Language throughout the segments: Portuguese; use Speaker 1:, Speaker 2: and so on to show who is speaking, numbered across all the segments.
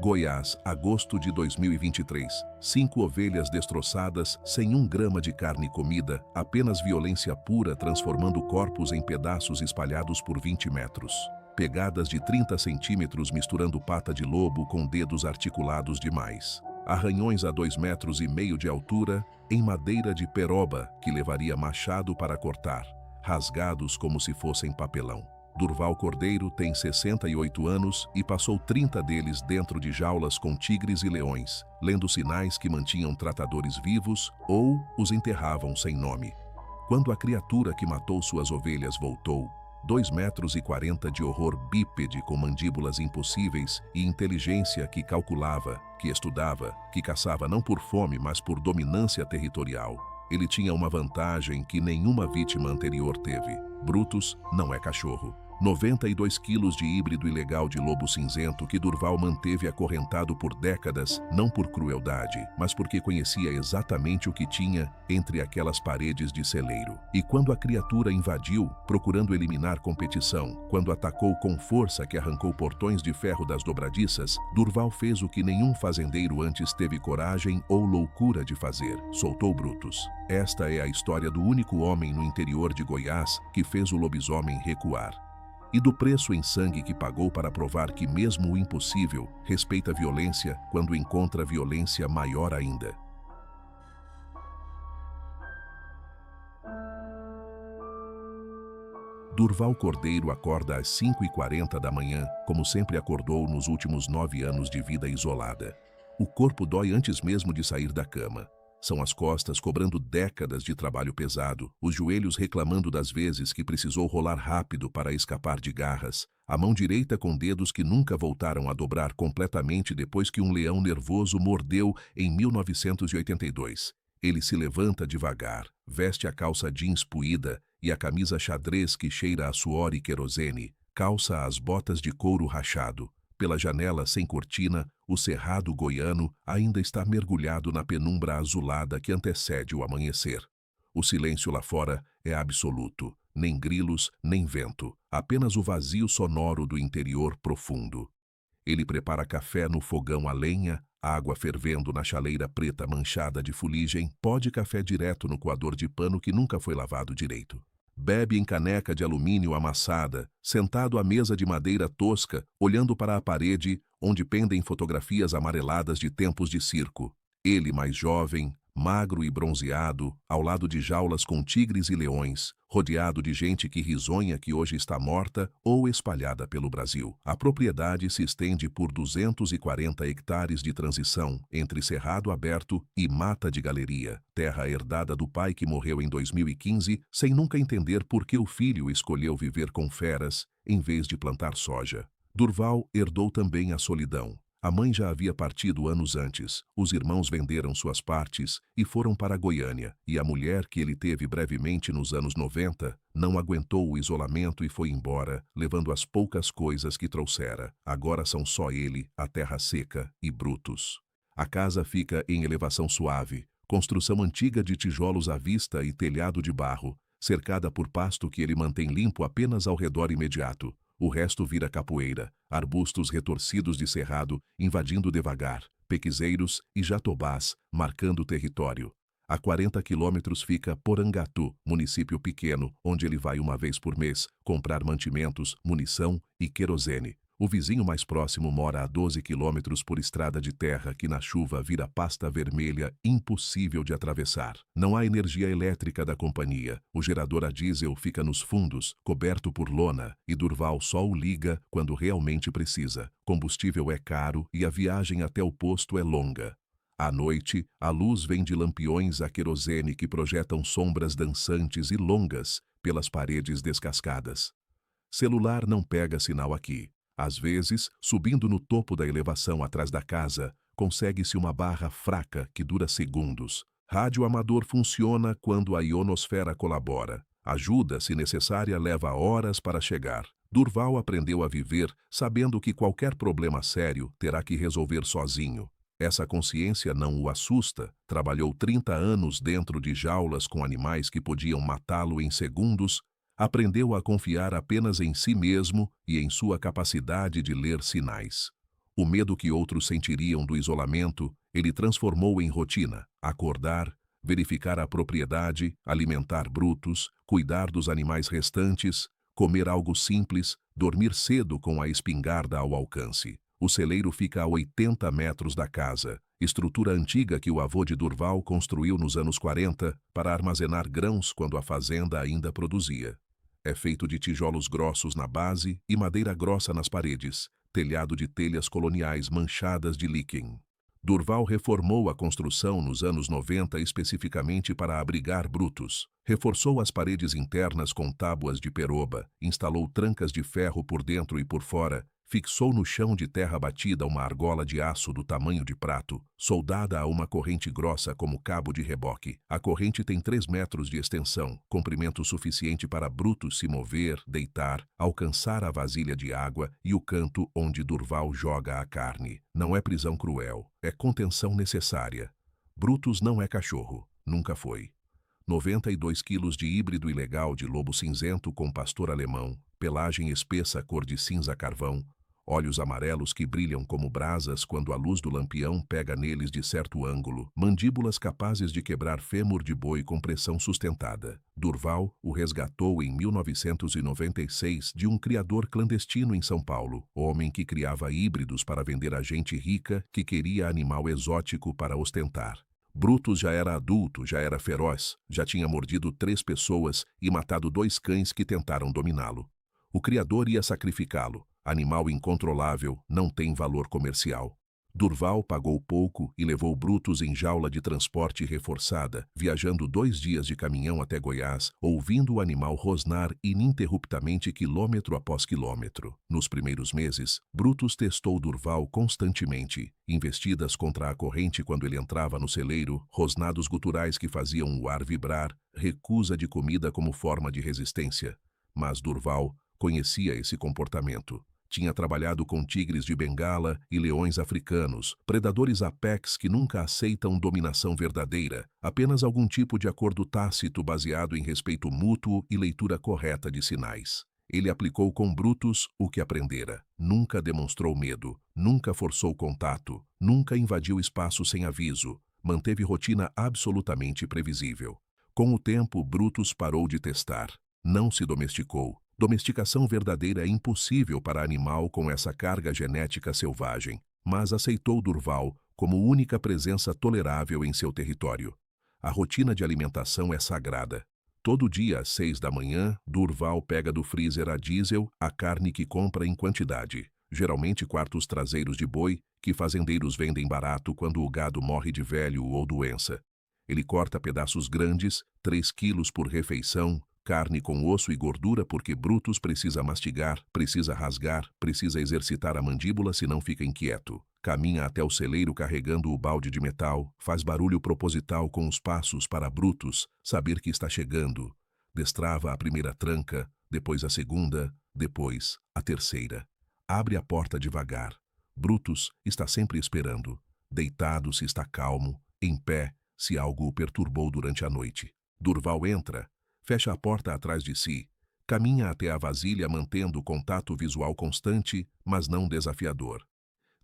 Speaker 1: Goiás, agosto de 2023. 5 ovelhas destroçadas, sem 1 grama de carne comida, apenas violência pura transformando corpos em pedaços espalhados por 20 metros. Pegadas de 30 centímetros misturando pata de lobo com dedos articulados demais. Arranhões a 2,5 metros de altura, em madeira de peroba, que levaria machado para cortar, rasgados como se fossem papelão. Durval Cordeiro tem 68 anos e passou 30 deles dentro de jaulas com tigres e leões, lendo sinais que mantinham tratadores vivos ou os enterravam sem nome. Quando a criatura que matou suas ovelhas voltou, 2,40 metros de horror bípede com mandíbulas impossíveis e inteligência que calculava, que estudava, que caçava não por fome, mas por dominância territorial. Ele tinha uma vantagem que nenhuma vítima anterior teve. Brutus não é cachorro. 92 quilos de híbrido ilegal de lobo cinzento que Durval manteve acorrentado por décadas, não por crueldade, mas porque conhecia exatamente o que tinha entre aquelas paredes de celeiro. E quando a criatura invadiu, procurando eliminar competição, quando atacou com força que arrancou portões de ferro das dobradiças, Durval fez o que nenhum fazendeiro antes teve coragem ou loucura de fazer: soltou Brutus. Esta é a história do único homem no interior de Goiás que fez o lobisomem recuar. E do preço em sangue que pagou para provar que mesmo o impossível respeita a violência quando encontra violência maior ainda. Durval Cordeiro acorda às 5h40 da manhã, como sempre acordou nos últimos 9 anos de vida isolada. O corpo dói antes mesmo de sair da cama. São as costas cobrando décadas de trabalho pesado, os joelhos reclamando das vezes que precisou rolar rápido para escapar de garras, a mão direita com dedos que nunca voltaram a dobrar completamente depois que um leão nervoso mordeu em 1982. Ele se levanta devagar, veste a calça jeans puída e a camisa xadrez que cheira a suor e querosene, calça as botas de couro rachado. Pela janela sem cortina, o cerrado goiano ainda está mergulhado na penumbra azulada que antecede o amanhecer. O silêncio lá fora é absoluto, nem grilos, nem vento, apenas o vazio sonoro do interior profundo. Ele prepara café no fogão a lenha, água fervendo na chaleira preta manchada de fuligem, pó de café direto no coador de pano que nunca foi lavado direito. Bebe em caneca de alumínio amassada, sentado à mesa de madeira tosca, olhando para a parede, onde pendem fotografias amareladas de tempos de circo. Ele mais jovem, magro e bronzeado, ao lado de jaulas com tigres e leões, rodeado de gente que risonha que hoje está morta ou espalhada pelo Brasil. A propriedade se estende por 240 hectares de transição entre cerrado aberto e mata de galeria, terra herdada do pai que morreu em 2015 sem nunca entender por que o filho escolheu viver com feras em vez de plantar soja. Durval herdou também a solidão. A mãe já havia partido anos antes, os irmãos venderam suas partes e foram para Goiânia, e a mulher que ele teve brevemente nos anos 90 não aguentou o isolamento e foi embora, levando as poucas coisas que trouxera. Agora são só ele, a terra seca e Brutus. A casa fica em elevação suave, construção antiga de tijolos à vista e telhado de barro, cercada por pasto que ele mantém limpo apenas ao redor imediato. O resto vira capoeira, arbustos retorcidos de cerrado invadindo devagar, pequizeiros e jatobás marcando o território. A 40 quilômetros fica Porangatu, município pequeno, onde ele vai uma vez por mês comprar mantimentos, munição e querosene. O vizinho mais próximo mora a 12 quilômetros por estrada de terra que na chuva vira pasta vermelha impossível de atravessar. Não há energia elétrica da companhia. O gerador a diesel fica nos fundos, coberto por lona, e Durval só o liga quando realmente precisa. Combustível é caro e a viagem até o posto é longa. À noite, a luz vem de lampiões a querosene que projetam sombras dançantes e longas pelas paredes descascadas. Celular não pega sinal aqui. Às vezes, subindo no topo da elevação atrás da casa, consegue-se uma barra fraca que dura segundos. Rádio amador funciona quando a ionosfera colabora. Ajuda, se necessária, leva horas para chegar. Durval aprendeu a viver sabendo que qualquer problema sério terá que resolver sozinho. Essa consciência não o assusta. Trabalhou 30 anos dentro de jaulas com animais que podiam matá-lo em segundos. Aprendeu a confiar apenas em si mesmo e em sua capacidade de ler sinais. O medo que outros sentiriam do isolamento, ele transformou em rotina: acordar, verificar a propriedade, alimentar Brutus, cuidar dos animais restantes, comer algo simples, dormir cedo com a espingarda ao alcance. O celeiro fica a 80 metros da casa, estrutura antiga que o avô de Durval construiu nos anos 40 para armazenar grãos quando a fazenda ainda produzia. É feito de tijolos grossos na base e madeira grossa nas paredes, telhado de telhas coloniais manchadas de líquen. Durval reformou a construção nos anos 90 especificamente para abrigar Brutus. Reforçou as paredes internas com tábuas de peroba, instalou trancas de ferro por dentro e por fora, fixou no chão de terra batida uma argola de aço do tamanho de prato, soldada a uma corrente grossa como cabo de reboque. A corrente tem 3 metros de extensão, comprimento suficiente para Brutus se mover, deitar, alcançar a vasilha de água e o canto onde Durval joga a carne. Não é prisão cruel, é contenção necessária. Brutus não é cachorro, nunca foi. 92 quilos de híbrido ilegal de lobo cinzento com pastor alemão, pelagem espessa cor de cinza carvão, olhos amarelos que brilham como brasas quando a luz do lampião pega neles de certo ângulo, mandíbulas capazes de quebrar fêmur de boi com pressão sustentada. Durval o resgatou em 1996 de um criador clandestino em São Paulo, homem que criava híbridos para vender a gente rica que queria animal exótico para ostentar. Brutus já era adulto, já era feroz, já tinha mordido 3 pessoas e matado 2 cães que tentaram dominá-lo. O criador ia sacrificá-lo. Animal incontrolável, não tem valor comercial. Durval pagou pouco e levou Brutus em jaula de transporte reforçada, viajando 2 dias de caminhão até Goiás, ouvindo o animal rosnar ininterruptamente quilômetro após quilômetro. Nos primeiros meses, Brutus testou Durval constantemente, investidas contra a corrente quando ele entrava no celeiro, rosnados guturais que faziam o ar vibrar, recusa de comida como forma de resistência. Mas Durval conhecia esse comportamento. Tinha trabalhado com tigres de Bengala e leões africanos, predadores apex que nunca aceitam dominação verdadeira, apenas algum tipo de acordo tácito baseado em respeito mútuo e leitura correta de sinais. Ele aplicou com Brutus o que aprendera. Nunca demonstrou medo, nunca forçou contato, nunca invadiu espaço sem aviso, manteve rotina absolutamente previsível. Com o tempo, Brutus parou de testar. Não se domesticou. Domesticação verdadeira é impossível para animal com essa carga genética selvagem, mas aceitou Durval como única presença tolerável em seu território. A rotina de alimentação é sagrada. Todo dia às 6 da manhã, Durval pega do freezer a diesel a carne que compra em quantidade, geralmente quartos traseiros de boi, que fazendeiros vendem barato quando o gado morre de velho ou doença. Ele corta pedaços grandes, 3 quilos por refeição, carne com osso e gordura porque Brutus precisa mastigar, precisa rasgar, precisa exercitar a mandíbula senão fica inquieto. Caminha até o celeiro carregando o balde de metal, faz barulho proposital com os passos para Brutus saber que está chegando. Destrava a primeira tranca, depois a segunda, depois a terceira. Abre a porta devagar. Brutus está sempre esperando, deitado se está calmo, em pé se algo o perturbou durante a noite. Durval entra, fecha a porta atrás de si, caminha até a vasilha mantendo contato visual constante, mas não desafiador.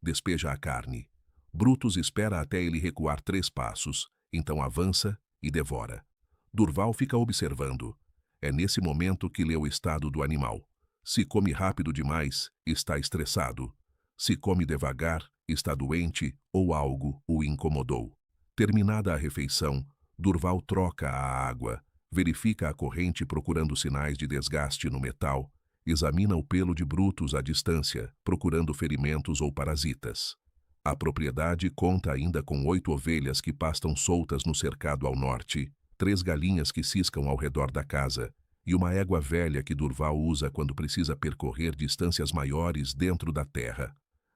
Speaker 1: Despeja a carne. Brutus espera até ele recuar 3 passos, então avança e devora. Durval fica observando. É nesse momento que lê o estado do animal. Se come rápido demais, está estressado. Se come devagar, está doente ou algo o incomodou. Terminada a refeição, Durval troca a água, verifica a corrente procurando sinais de desgaste no metal, examina o pelo de Brutus à distância, procurando ferimentos ou parasitas. A propriedade conta ainda com 8 ovelhas que pastam soltas no cercado ao norte, 3 galinhas que ciscam ao redor da casa e uma égua velha que Durval usa quando precisa percorrer distâncias maiores dentro da terra.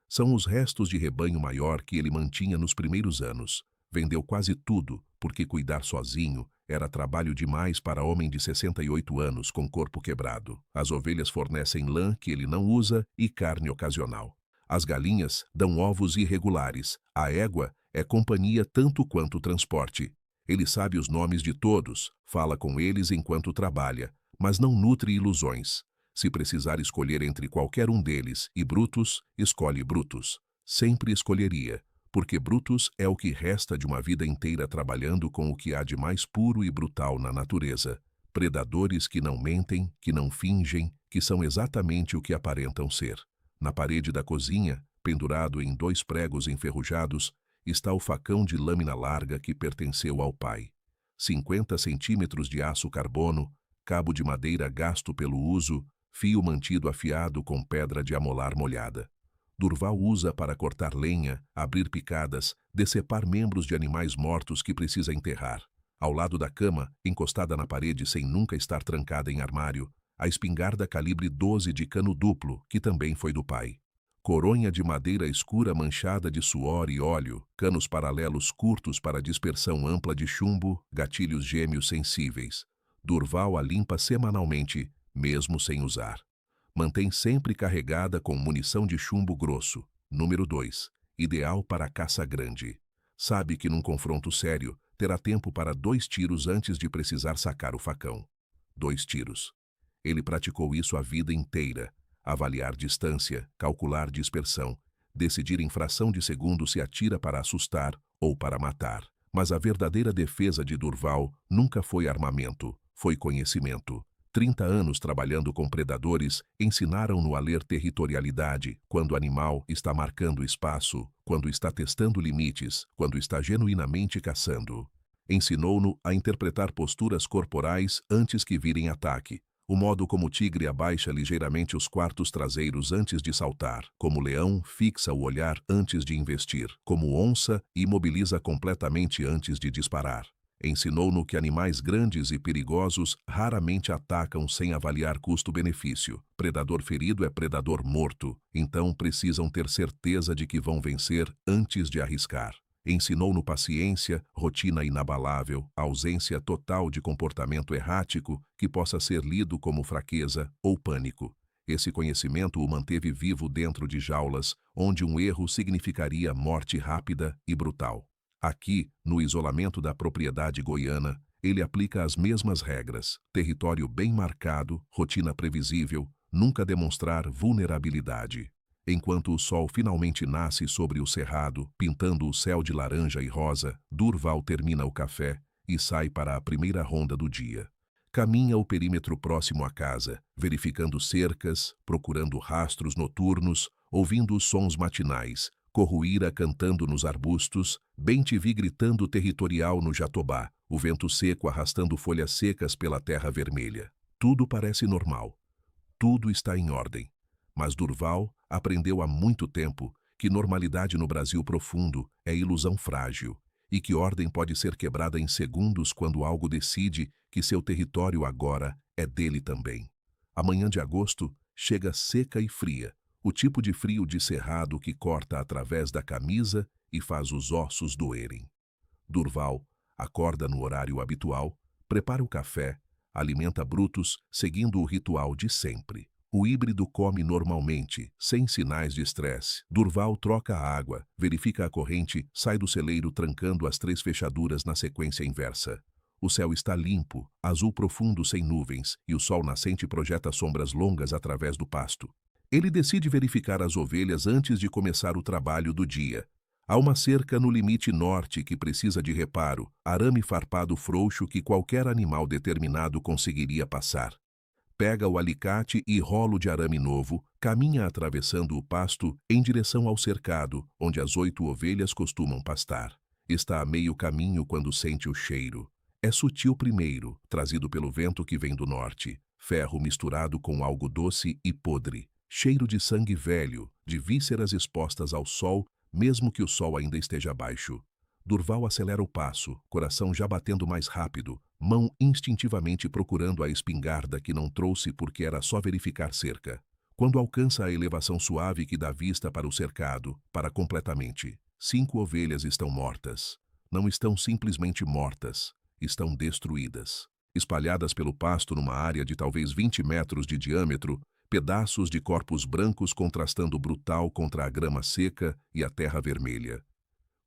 Speaker 1: São os restos de rebanho maior que ele mantinha nos primeiros anos. Vendeu quase tudo, porque cuidar sozinho era trabalho demais para homem de 68 anos com corpo quebrado. As ovelhas fornecem lã que ele não usa e carne ocasional. As galinhas dão ovos irregulares. A égua é companhia tanto quanto o transporte. Ele sabe os nomes de todos, fala com eles enquanto trabalha, mas não nutre ilusões. Se precisar escolher entre qualquer um deles e Brutus, escolhe Brutus. Sempre escolheria, porque Brutus é o que resta de uma vida inteira trabalhando com o que há de mais puro e brutal na natureza. Predadores que não mentem, que não fingem, que são exatamente o que aparentam ser. Na parede da cozinha, pendurado em 2 pregos enferrujados, está o facão de lâmina larga que pertenceu ao pai. 50 centímetros de aço carbono, cabo de madeira gasto pelo uso, fio mantido afiado com pedra de amolar molhada. Durval usa para cortar lenha, abrir picadas, decepar membros de animais mortos que precisa enterrar. Ao lado da cama, encostada na parede sem nunca estar trancada em armário, a espingarda calibre 12 de cano duplo, que também foi do pai. Coronha de madeira escura manchada de suor e óleo, canos paralelos curtos para dispersão ampla de chumbo, gatilhos gêmeos sensíveis. Durval a limpa semanalmente, mesmo sem usar. Mantém sempre carregada com munição de chumbo grosso. Número 2. Ideal para caça grande. Sabe que num confronto sério, terá tempo para 2 tiros antes de precisar sacar o facão. 2 tiros. Ele praticou isso a vida inteira. Avaliar distância, calcular dispersão, decidir em fração de segundo se atira para assustar ou para matar. Mas a verdadeira defesa de Durval nunca foi armamento, foi conhecimento. 30 anos trabalhando com predadores ensinaram-no a ler territorialidade, quando o animal está marcando espaço, quando está testando limites, quando está genuinamente caçando. Ensinou-no a interpretar posturas corporais antes que virem ataque, o modo como o tigre abaixa ligeiramente os quartos traseiros antes de saltar, como o leão fixa o olhar antes de investir, como onça imobiliza completamente antes de disparar. Ensinou-no que animais grandes e perigosos raramente atacam sem avaliar custo-benefício. Predador ferido é predador morto, então precisam ter certeza de que vão vencer antes de arriscar. Ensinou-no paciência, rotina inabalável, ausência total de comportamento errático que possa ser lido como fraqueza ou pânico. Esse conhecimento o manteve vivo dentro de jaulas, onde um erro significaria morte rápida e brutal. Aqui, no isolamento da propriedade goiana, ele aplica as mesmas regras: território bem marcado, rotina previsível, nunca demonstrar vulnerabilidade. Enquanto o sol finalmente nasce sobre o cerrado, pintando o céu de laranja e rosa, Durval termina o café e sai para a primeira ronda do dia. Caminha o perímetro próximo à casa, verificando cercas, procurando rastros noturnos, ouvindo os sons matinais, Corruíra cantando nos arbustos, bem-te-vi gritando territorial no jatobá, o vento seco arrastando folhas secas pela terra vermelha. Tudo parece normal. Tudo está em ordem. Mas Durval aprendeu há muito tempo que normalidade no Brasil profundo é ilusão frágil e que ordem pode ser quebrada em segundos quando algo decide que seu território agora é dele também. A manhã de agosto chega seca e fria, o tipo de frio de cerrado que corta através da camisa e faz os ossos doerem. Durval acorda no horário habitual, prepara o café, alimenta Brutus seguindo o ritual de sempre. O híbrido come normalmente, sem sinais de estresse. Durval troca a água, verifica a corrente, sai do celeiro trancando as 3 fechaduras na sequência inversa. O céu está limpo, azul profundo sem nuvens, e o sol nascente projeta sombras longas através do pasto. Ele decide verificar as ovelhas antes de começar o trabalho do dia. Há uma cerca no limite norte que precisa de reparo, arame farpado frouxo que qualquer animal determinado conseguiria passar. Pega o alicate e rolo de arame novo, caminha atravessando o pasto em direção ao cercado, onde as 8 ovelhas costumam pastar. Está a meio caminho quando sente o cheiro. É sutil primeiro, trazido pelo vento que vem do norte. Ferro misturado com algo doce e podre. Cheiro de sangue velho, de vísceras expostas ao sol, mesmo que o sol ainda esteja baixo. Durval acelera o passo, coração já batendo mais rápido, mão instintivamente procurando a espingarda que não trouxe porque era só verificar cerca. Quando alcança a elevação suave que dá vista para o cercado, para completamente. 5 ovelhas estão mortas. Não estão simplesmente mortas, estão destruídas. Espalhadas pelo pasto numa área de talvez 20 metros de diâmetro, pedaços de corpos brancos contrastando brutal contra a grama seca e a terra vermelha.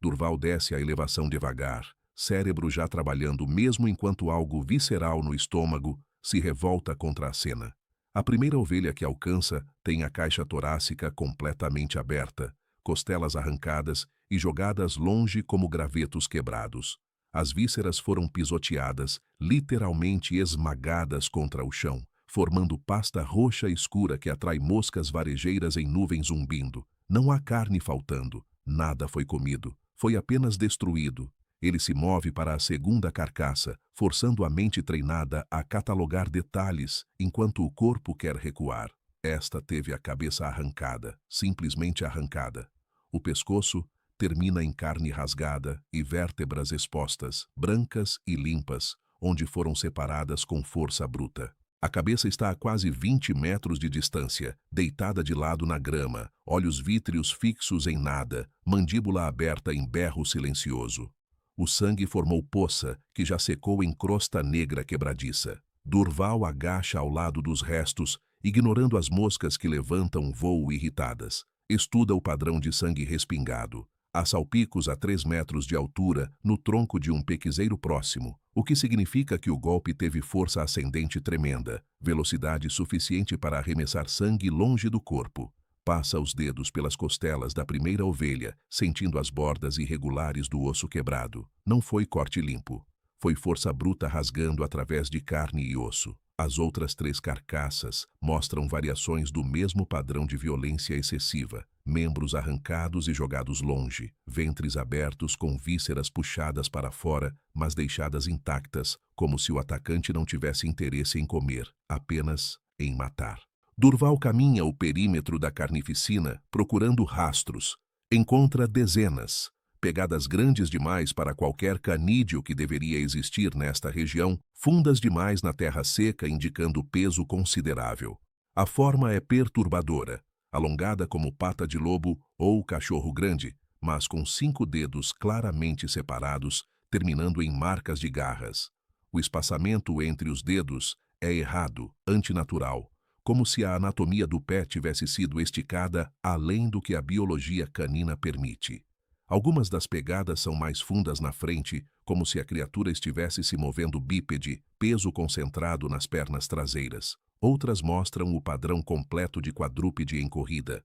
Speaker 1: Durval desce a elevação devagar, cérebro já trabalhando mesmo enquanto algo visceral no estômago se revolta contra a cena. A primeira ovelha que alcança tem a caixa torácica completamente aberta, costelas arrancadas e jogadas longe como gravetos quebrados. As vísceras foram pisoteadas, literalmente esmagadas contra o chão, formando pasta roxa escura que atrai moscas varejeiras em nuvens zumbindo. Não há carne faltando, nada foi comido, foi apenas destruído. Ele se move para a segunda carcaça, forçando a mente treinada a catalogar detalhes, enquanto o corpo quer recuar. Esta teve a cabeça arrancada, simplesmente arrancada. O pescoço termina em carne rasgada e vértebras expostas, brancas e limpas, onde foram separadas com força bruta. A cabeça está a quase 20 metros de distância, deitada de lado na grama, olhos vítreos fixos em nada, mandíbula aberta em berro silencioso. O sangue formou poça, que já secou em crosta negra quebradiça. Durval agacha ao lado dos restos, ignorando as moscas que levantam voo irritadas. Estuda o padrão de sangue respingado. Há salpicos a 3 metros de altura no tronco de um pequizeiro próximo, o que significa que o golpe teve força ascendente tremenda, velocidade suficiente para arremessar sangue longe do corpo. Passa os dedos pelas costelas da primeira ovelha, sentindo as bordas irregulares do osso quebrado. Não foi corte limpo. Foi força bruta rasgando através de carne e osso. As outras 3 carcaças mostram variações do mesmo padrão de violência excessiva. Membros arrancados e jogados longe, ventres abertos com vísceras puxadas para fora, mas deixadas intactas, como se o atacante não tivesse interesse em comer, apenas em matar. Durval caminha o perímetro da carnificina procurando rastros. Encontra dezenas, pegadas grandes demais para qualquer canídeo que deveria existir nesta região, fundas demais na terra seca indicando peso considerável. A forma é perturbadora, alongada como pata de lobo ou cachorro grande, mas com 5 dedos claramente separados, terminando em marcas de garras. O espaçamento entre os dedos é errado, antinatural, como se a anatomia do pé tivesse sido esticada além do que a biologia canina permite. Algumas das pegadas são mais fundas na frente, como se a criatura estivesse se movendo bípede, peso concentrado nas pernas traseiras. Outras mostram o padrão completo de quadrúpede em corrida.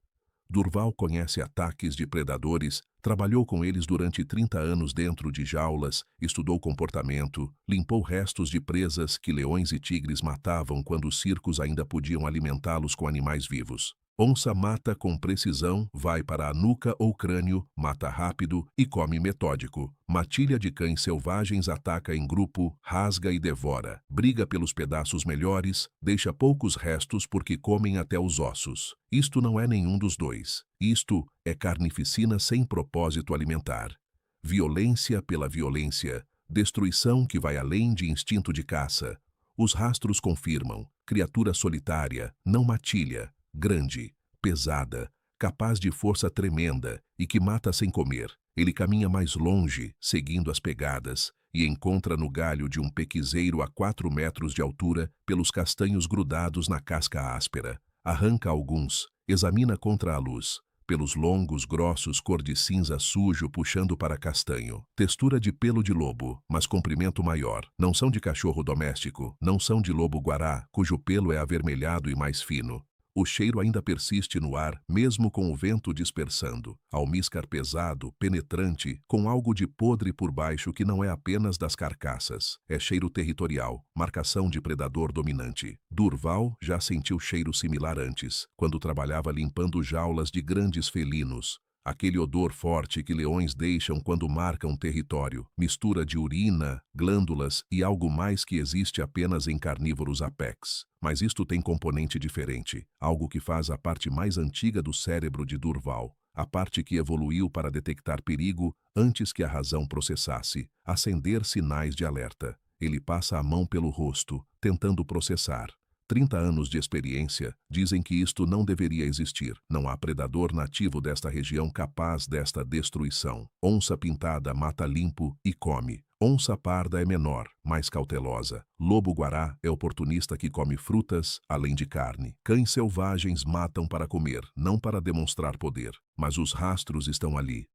Speaker 1: Durval conhece ataques de predadores, trabalhou com eles durante 30 anos dentro de jaulas, estudou comportamento, limpou restos de presas que leões e tigres matavam quando os circos ainda podiam alimentá-los com animais vivos. Onça mata com precisão, vai para a nuca ou crânio, mata rápido e come metódico. Matilha de cães selvagens ataca em grupo, rasga e devora. Briga pelos pedaços melhores, deixa poucos restos porque comem até os ossos. Isto não é nenhum dos dois. Isto é carnificina sem propósito alimentar. Violência pela violência. Destruição que vai além de instinto de caça. Os rastros confirmam. Criatura solitária, não matilha. Grande, pesada, capaz de força tremenda e que mata sem comer. Ele caminha mais longe, seguindo as pegadas, e encontra no galho de um pequizeiro a 4 metros de altura pelos castanhos grudados na casca áspera. Arranca alguns, examina contra a luz, pelos longos, grossos cor de cinza sujo puxando para castanho. Textura de pelo de lobo, mas comprimento maior. Não são de cachorro doméstico, não são de lobo-guará, cujo pelo é avermelhado e mais fino. O cheiro ainda persiste no ar, mesmo com o vento dispersando. Almíscar pesado, penetrante, com algo de podre por baixo que não é apenas das carcaças. É cheiro territorial, marcação de predador dominante. Durval já sentiu cheiro similar antes, quando trabalhava limpando jaulas de grandes felinos. Aquele odor forte que leões deixam quando marcam território, mistura de urina, glândulas e algo mais que existe apenas em carnívoros apex. Mas isto tem componente diferente, algo que faz a parte mais antiga do cérebro de Durval, a parte que evoluiu para detectar perigo antes que a razão processasse, acender sinais de alerta. Ele passa a mão pelo rosto, tentando processar. 30 anos de experiência dizem que isto não deveria existir. Não há predador nativo desta região capaz desta destruição. Onça pintada mata limpo e come. Onça parda é menor, mais cautelosa. Lobo-guará é oportunista que come frutas, além de carne. Cães selvagens matam para comer, não para demonstrar poder. Mas os rastros estão ali.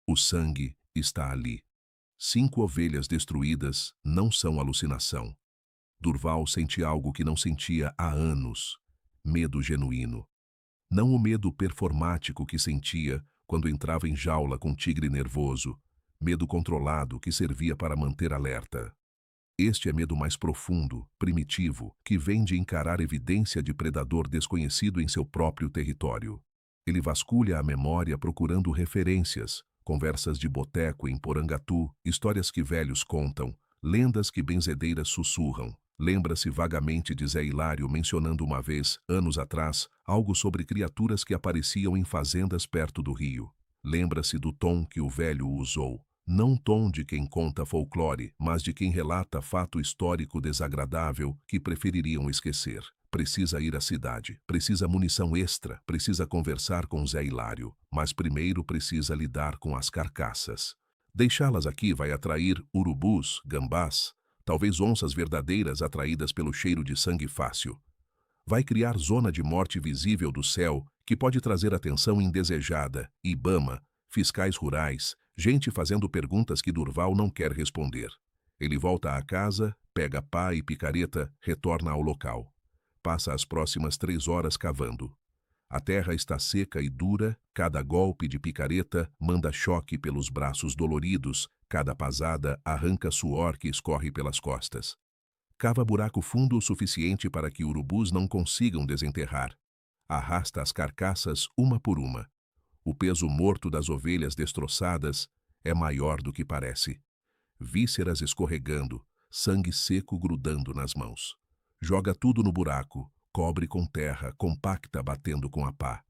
Speaker 1: O sangue está ali. 5 ovelhas destruídas não são alucinação. Durval sente algo que não sentia há anos. Medo genuíno. Não o medo performático que sentia quando entrava em jaula com tigre nervoso, medo controlado que servia para manter alerta. Este é medo mais profundo, primitivo, que vem de encarar evidência de predador desconhecido em seu próprio território. Ele vasculha a memória procurando referências, conversas de boteco em Porangatu, histórias que velhos contam, lendas que benzedeiras sussurram. Lembra-se vagamente de Zé Hilário mencionando uma vez, anos atrás, algo sobre criaturas que apareciam em fazendas perto do rio. Lembra-se do tom que o velho usou. Não tom de quem conta folclore, mas de quem relata fato histórico desagradável que prefeririam esquecer. Precisa ir à cidade, precisa munição extra, precisa conversar com Zé Hilário, mas primeiro precisa lidar com as carcaças. Deixá-las aqui vai atrair urubus, gambás, talvez onças verdadeiras atraídas pelo cheiro de sangue fácil. Vai criar zona de morte visível do céu que pode trazer atenção indesejada, IBAMA, fiscais rurais, gente fazendo perguntas que Durval não quer responder. Ele volta à casa, pega pá e picareta, retorna ao local. Passa as próximas 3 horas cavando. A terra está seca e dura, cada golpe de picareta manda choque pelos braços doloridos, cada pasada arranca suor que escorre pelas costas. Cava buraco fundo o suficiente para que urubus não consigam desenterrar. Arrasta as carcaças uma por uma. O peso morto das ovelhas destroçadas é maior do que parece. Vísceras escorregando, sangue seco grudando nas mãos. Joga tudo no buraco, cobre com terra, compacta batendo com a pá.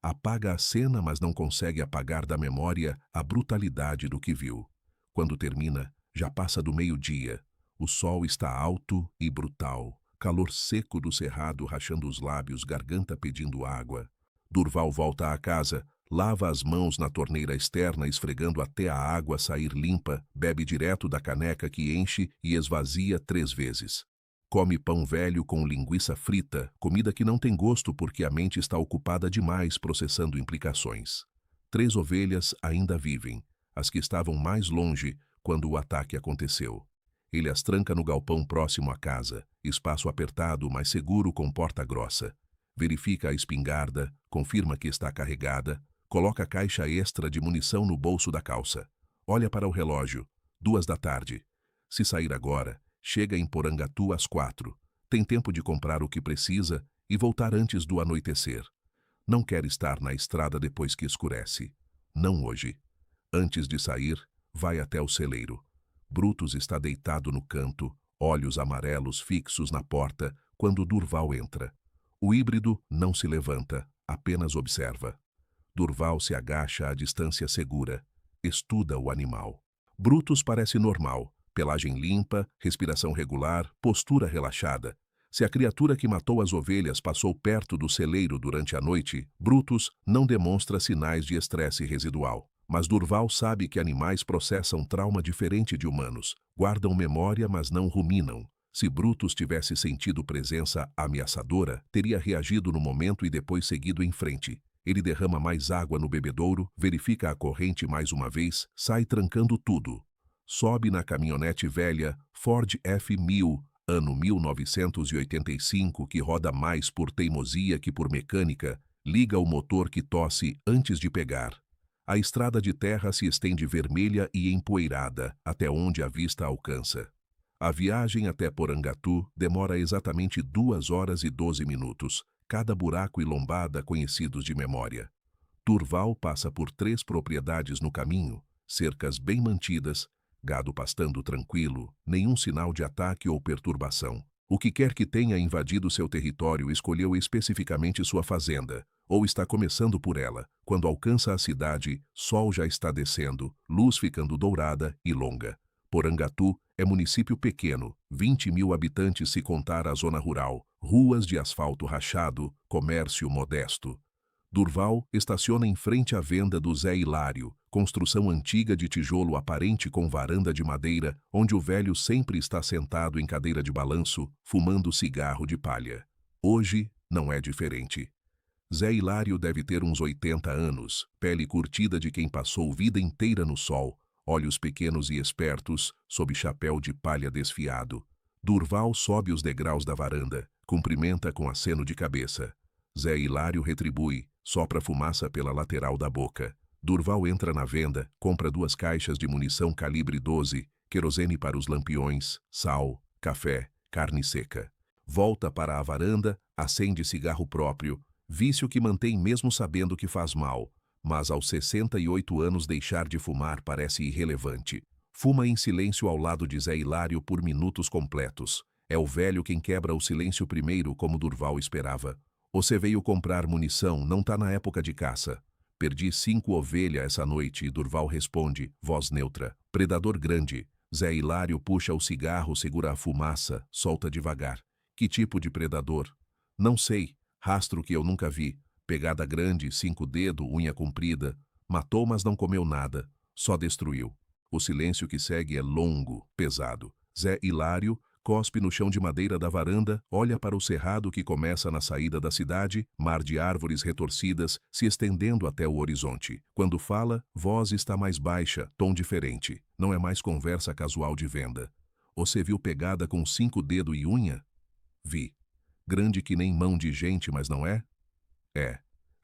Speaker 1: Apaga a cena, mas não consegue apagar da memória a brutalidade do que viu. Quando termina, já passa do meio-dia. O sol está alto e brutal. Calor seco do cerrado rachando os lábios, garganta pedindo água. Durval volta à casa, lava as mãos na torneira externa, esfregando até a água sair limpa, bebe direto da caneca que enche e esvazia 3 vezes. Come pão velho com linguiça frita, comida que não tem gosto porque a mente está ocupada demais processando implicações. 3 ovelhas ainda vivem, as que estavam mais longe quando o ataque aconteceu. Ele as tranca no galpão próximo à casa, espaço apertado, mas seguro com porta grossa. Verifica a espingarda, confirma que está carregada, coloca a caixa extra de munição no bolso da calça. Olha para o relógio, 2 da tarde. Se sair agora, chega em Porangatu às 4. Tem tempo de comprar o que precisa e voltar antes do anoitecer. Não quer estar na estrada depois que escurece. Não hoje. Antes de sair, vai até o celeiro. Brutus está deitado no canto, olhos amarelos fixos na porta, quando Durval entra. O híbrido não se levanta, apenas observa. Durval se agacha à distância segura. Estuda o animal. Brutus parece normal. Pelagem limpa, respiração regular, postura relaxada. Se a criatura que matou as ovelhas passou perto do celeiro durante a noite, Brutus não demonstra sinais de estresse residual. Mas Durval sabe que animais processam trauma diferente de humanos. Guardam memória, mas não ruminam. Se Brutus tivesse sentido presença ameaçadora, teria reagido no momento e depois seguido em frente. Ele derrama mais água no bebedouro, verifica a corrente mais uma vez, sai trancando tudo. Sobe na caminhonete velha Ford F1000, ano 1985, que roda mais por teimosia que por mecânica, liga o motor que tosse antes de pegar. A estrada de terra se estende vermelha e empoeirada, até onde a vista alcança. A viagem até Porangatu demora exatamente 2 horas e 12 minutos, cada buraco e lombada conhecidos de memória. Durval passa por 3 propriedades no caminho, cercas bem mantidas, gado pastando tranquilo, nenhum sinal de ataque ou perturbação. O que quer que tenha invadido seu território escolheu especificamente sua fazenda, ou está começando por ela. Quando alcança a cidade, sol já está descendo, luz ficando dourada e longa. Porangatu é município pequeno, 20.000 habitantes se contar a zona rural, ruas de asfalto rachado, comércio modesto. Durval estaciona em frente à venda do Zé Hilário, construção antiga de tijolo aparente com varanda de madeira, onde o velho sempre está sentado em cadeira de balanço, fumando cigarro de palha. Hoje não é diferente. Zé Hilário deve ter uns 80 anos, pele curtida de quem passou vida inteira no sol, olhos pequenos e espertos, sob chapéu de palha desfiado. Durval sobe os degraus da varanda, cumprimenta com aceno de cabeça. Zé Hilário retribui, sopra fumaça pela lateral da boca. Durval entra na venda, compra 2 caixas de munição calibre 12, querosene para os lampiões, sal, café, carne seca. Volta para a varanda, acende cigarro próprio, vício que mantém mesmo sabendo que faz mal, mas aos 68 anos deixar de fumar parece irrelevante. Fuma em silêncio ao lado de Zé Hilário por minutos completos. É o velho quem quebra o silêncio primeiro, como Durval esperava. Você veio comprar munição, não tá na época de caça. Perdi 5 ovelhas essa noite, Durval responde, voz neutra. Predador grande. Zé Hilário puxa o cigarro, segura a fumaça, solta devagar. Que tipo de predador? Não sei. Rastro que eu nunca vi. Pegada grande, 5 dedos, unha comprida. Matou, mas não comeu nada. Só destruiu. O silêncio que segue é longo, pesado. Zé Hilário cospe no chão de madeira da varanda, olha para o cerrado que começa na saída da cidade, mar de árvores retorcidas, se estendendo até o horizonte. Quando fala, voz está mais baixa, tom diferente. Não é mais conversa casual de venda. Você viu pegada com 5 dedos e unha? Vi. Grande que nem mão de gente, mas não é? É.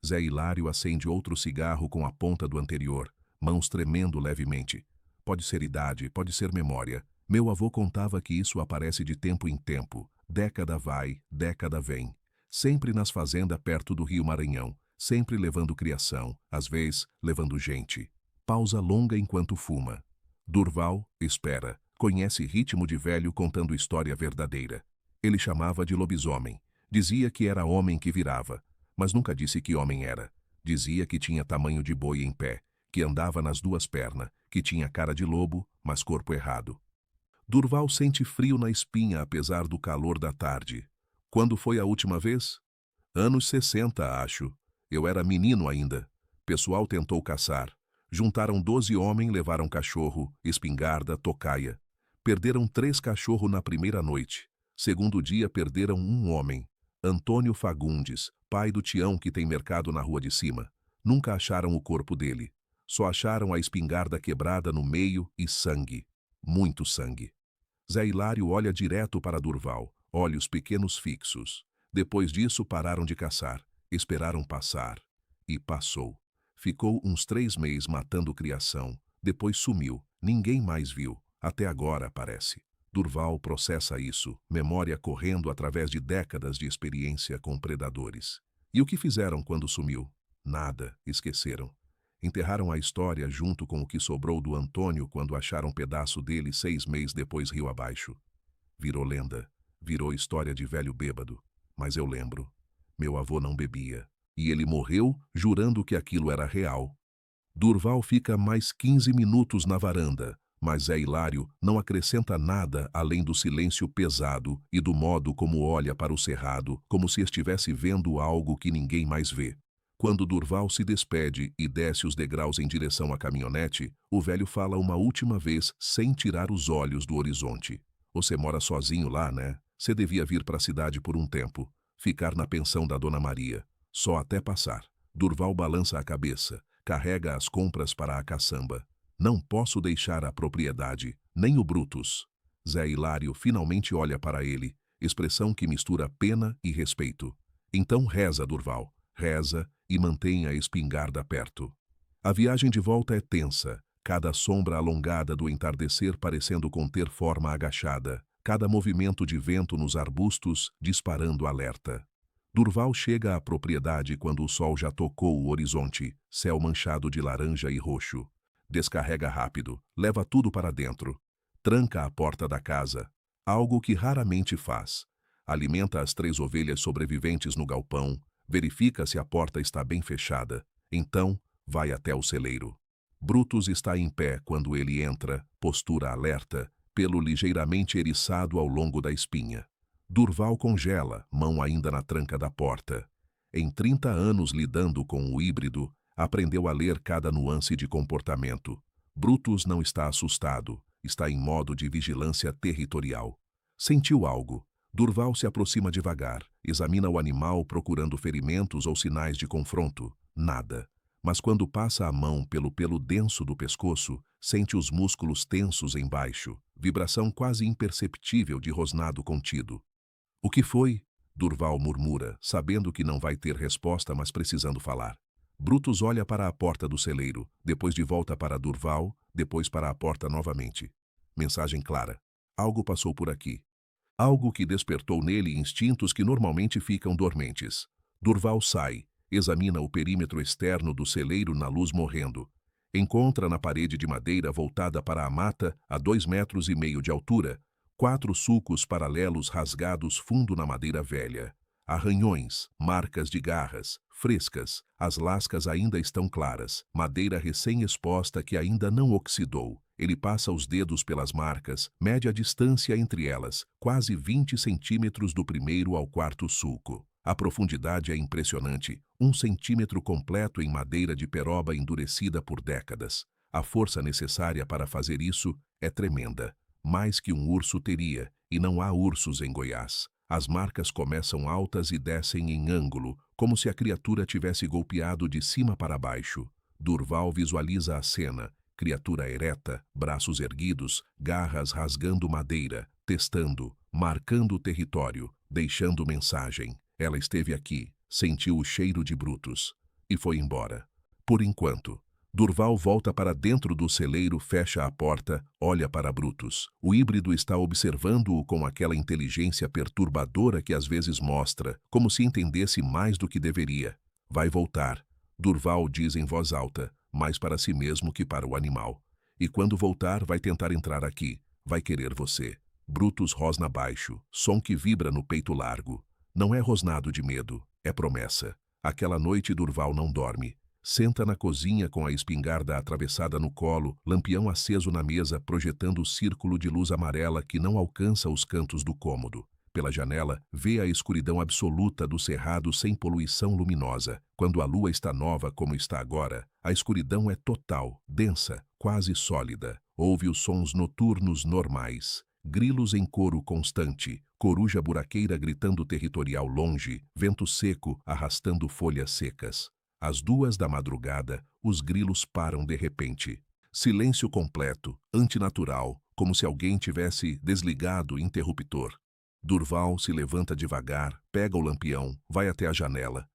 Speaker 1: Zé Hilário acende outro cigarro com a ponta do anterior, mãos tremendo levemente. Pode ser idade, pode ser memória. Meu avô contava que isso aparece de tempo em tempo. Década vai, década vem. Sempre nas fazendas perto do Rio Maranhão. Sempre levando criação, às vezes levando gente. Pausa longa enquanto fuma. Durval espera. Conhece ritmo de velho contando história verdadeira. Ele chamava de lobisomem. Dizia que era homem que virava. Mas nunca disse que homem era. Dizia que tinha tamanho de boi em pé, que andava nas 2 pernas, que tinha cara de lobo, mas corpo errado. Durval sente frio na espinha apesar do calor da tarde. Quando foi a última vez? Anos 60, acho. Eu era menino ainda. Pessoal tentou caçar. Juntaram 12 homens, levaram cachorro, espingarda, tocaia. Perderam 3 cachorros na primeira noite. Segundo dia perderam 1 homem. Antônio Fagundes, pai do Tião que tem mercado na rua de cima. Nunca acharam o corpo dele. Só acharam a espingarda quebrada no meio e sangue. Muito sangue. Zé Hilário olha direto para Durval, olhos pequenos fixos. Depois disso pararam de caçar. Esperaram passar. E passou. Ficou uns 3 meses matando criação. Depois sumiu. Ninguém mais viu. Até agora, parece. Durval processa isso, memória correndo através de décadas de experiência com predadores. E o que fizeram quando sumiu? Nada, esqueceram. Enterraram a história junto com o que sobrou do Antônio quando acharam um pedaço dele 6 meses depois rio abaixo. Virou lenda, virou história de velho bêbado. Mas eu lembro. Meu avô não bebia. E ele morreu jurando que aquilo era real. Durval fica mais 15 minutos na varanda, mas Zé Hilário não acrescenta nada além do silêncio pesado e do modo como olha para o cerrado, como se estivesse vendo algo que ninguém mais vê. Quando Durval se despede e desce os degraus em direção à caminhonete, o velho fala uma última vez sem tirar os olhos do horizonte. Você mora sozinho lá, né? Você devia vir para a cidade por um tempo, ficar na pensão da Dona Maria, só até passar. Durval balança a cabeça, carrega as compras para a caçamba. Não posso deixar a propriedade, nem o Brutus. Zé Hilário finalmente olha para ele, expressão que mistura pena e respeito. Então reza, Durval, reza e mantém a espingarda perto. A viagem de volta é tensa, cada sombra alongada do entardecer parecendo conter forma agachada, cada movimento de vento nos arbustos disparando alerta. Durval chega à propriedade quando o sol já tocou o horizonte, céu manchado de laranja e roxo. Descarrega rápido, leva tudo para dentro. Tranca a porta da casa, algo que raramente faz. Alimenta as 3 ovelhas sobreviventes no galpão, verifica se a porta está bem fechada. Então, vai até o celeiro. Brutus está em pé quando ele entra, postura alerta, pelo ligeiramente eriçado ao longo da espinha. Durval congela, mão ainda na tranca da porta. Em 30 anos lidando com o híbrido, aprendeu a ler cada nuance de comportamento. Brutus não está assustado, está em modo de vigilância territorial. Sentiu algo. Durval se aproxima devagar, examina o animal procurando ferimentos ou sinais de confronto. Nada. Mas quando passa a mão pelo pelo denso do pescoço, sente os músculos tensos embaixo, vibração quase imperceptível de rosnado contido. O que foi? Durval murmura, sabendo que não vai ter resposta, mas precisando falar. Brutus olha para a porta do celeiro, depois de volta para Durval, depois para a porta novamente. Mensagem clara. Algo passou por aqui. Algo que despertou nele instintos que normalmente ficam dormentes. Durval sai, examina o perímetro externo do celeiro na luz morrendo. Encontra na parede de madeira voltada para a mata, a 2,5 metros de altura, 4 sulcos paralelos rasgados fundo na madeira velha. Arranhões, marcas de garras, frescas, as lascas ainda estão claras, madeira recém-exposta que ainda não oxidou. Ele passa os dedos pelas marcas, mede a distância entre elas, quase 20 centímetros do primeiro ao quarto sulco. A profundidade é impressionante, 1 centímetro completo em madeira de peroba endurecida por décadas. A força necessária para fazer isso é tremenda, mais que um urso teria, e não há ursos em Goiás. As marcas começam altas e descem em ângulo, como se a criatura tivesse golpeado de cima para baixo. Durval visualiza a cena, criatura ereta, braços erguidos, garras rasgando madeira, testando, marcando o território, deixando mensagem. Ela esteve aqui, sentiu o cheiro de Brutus e foi embora. Por enquanto. Durval volta para dentro do celeiro, fecha a porta, olha para Brutus. O híbrido está observando-o com aquela inteligência perturbadora que às vezes mostra, como se entendesse mais do que deveria. Vai voltar. Durval diz em voz alta, mais para si mesmo que para o animal. E quando voltar, vai tentar entrar aqui. Vai querer você. Brutus rosna baixo, som que vibra no peito largo. Não é rosnado de medo, é promessa. Aquela noite Durval não dorme. Senta na cozinha com a espingarda atravessada no colo, lampião aceso na mesa projetando o círculo de luz amarela que não alcança os cantos do cômodo. Pela janela, vê a escuridão absoluta do cerrado sem poluição luminosa. Quando a lua está nova como está agora, a escuridão é total, densa, quase sólida. Ouve os sons noturnos normais. Grilos em coro constante, coruja buraqueira gritando territorial longe, vento seco arrastando folhas secas. Às 2 da madrugada, os grilos param de repente. Silêncio completo, antinatural, como se alguém tivesse desligado o interruptor. Durval se levanta devagar, pega o lampião, vai até a janela.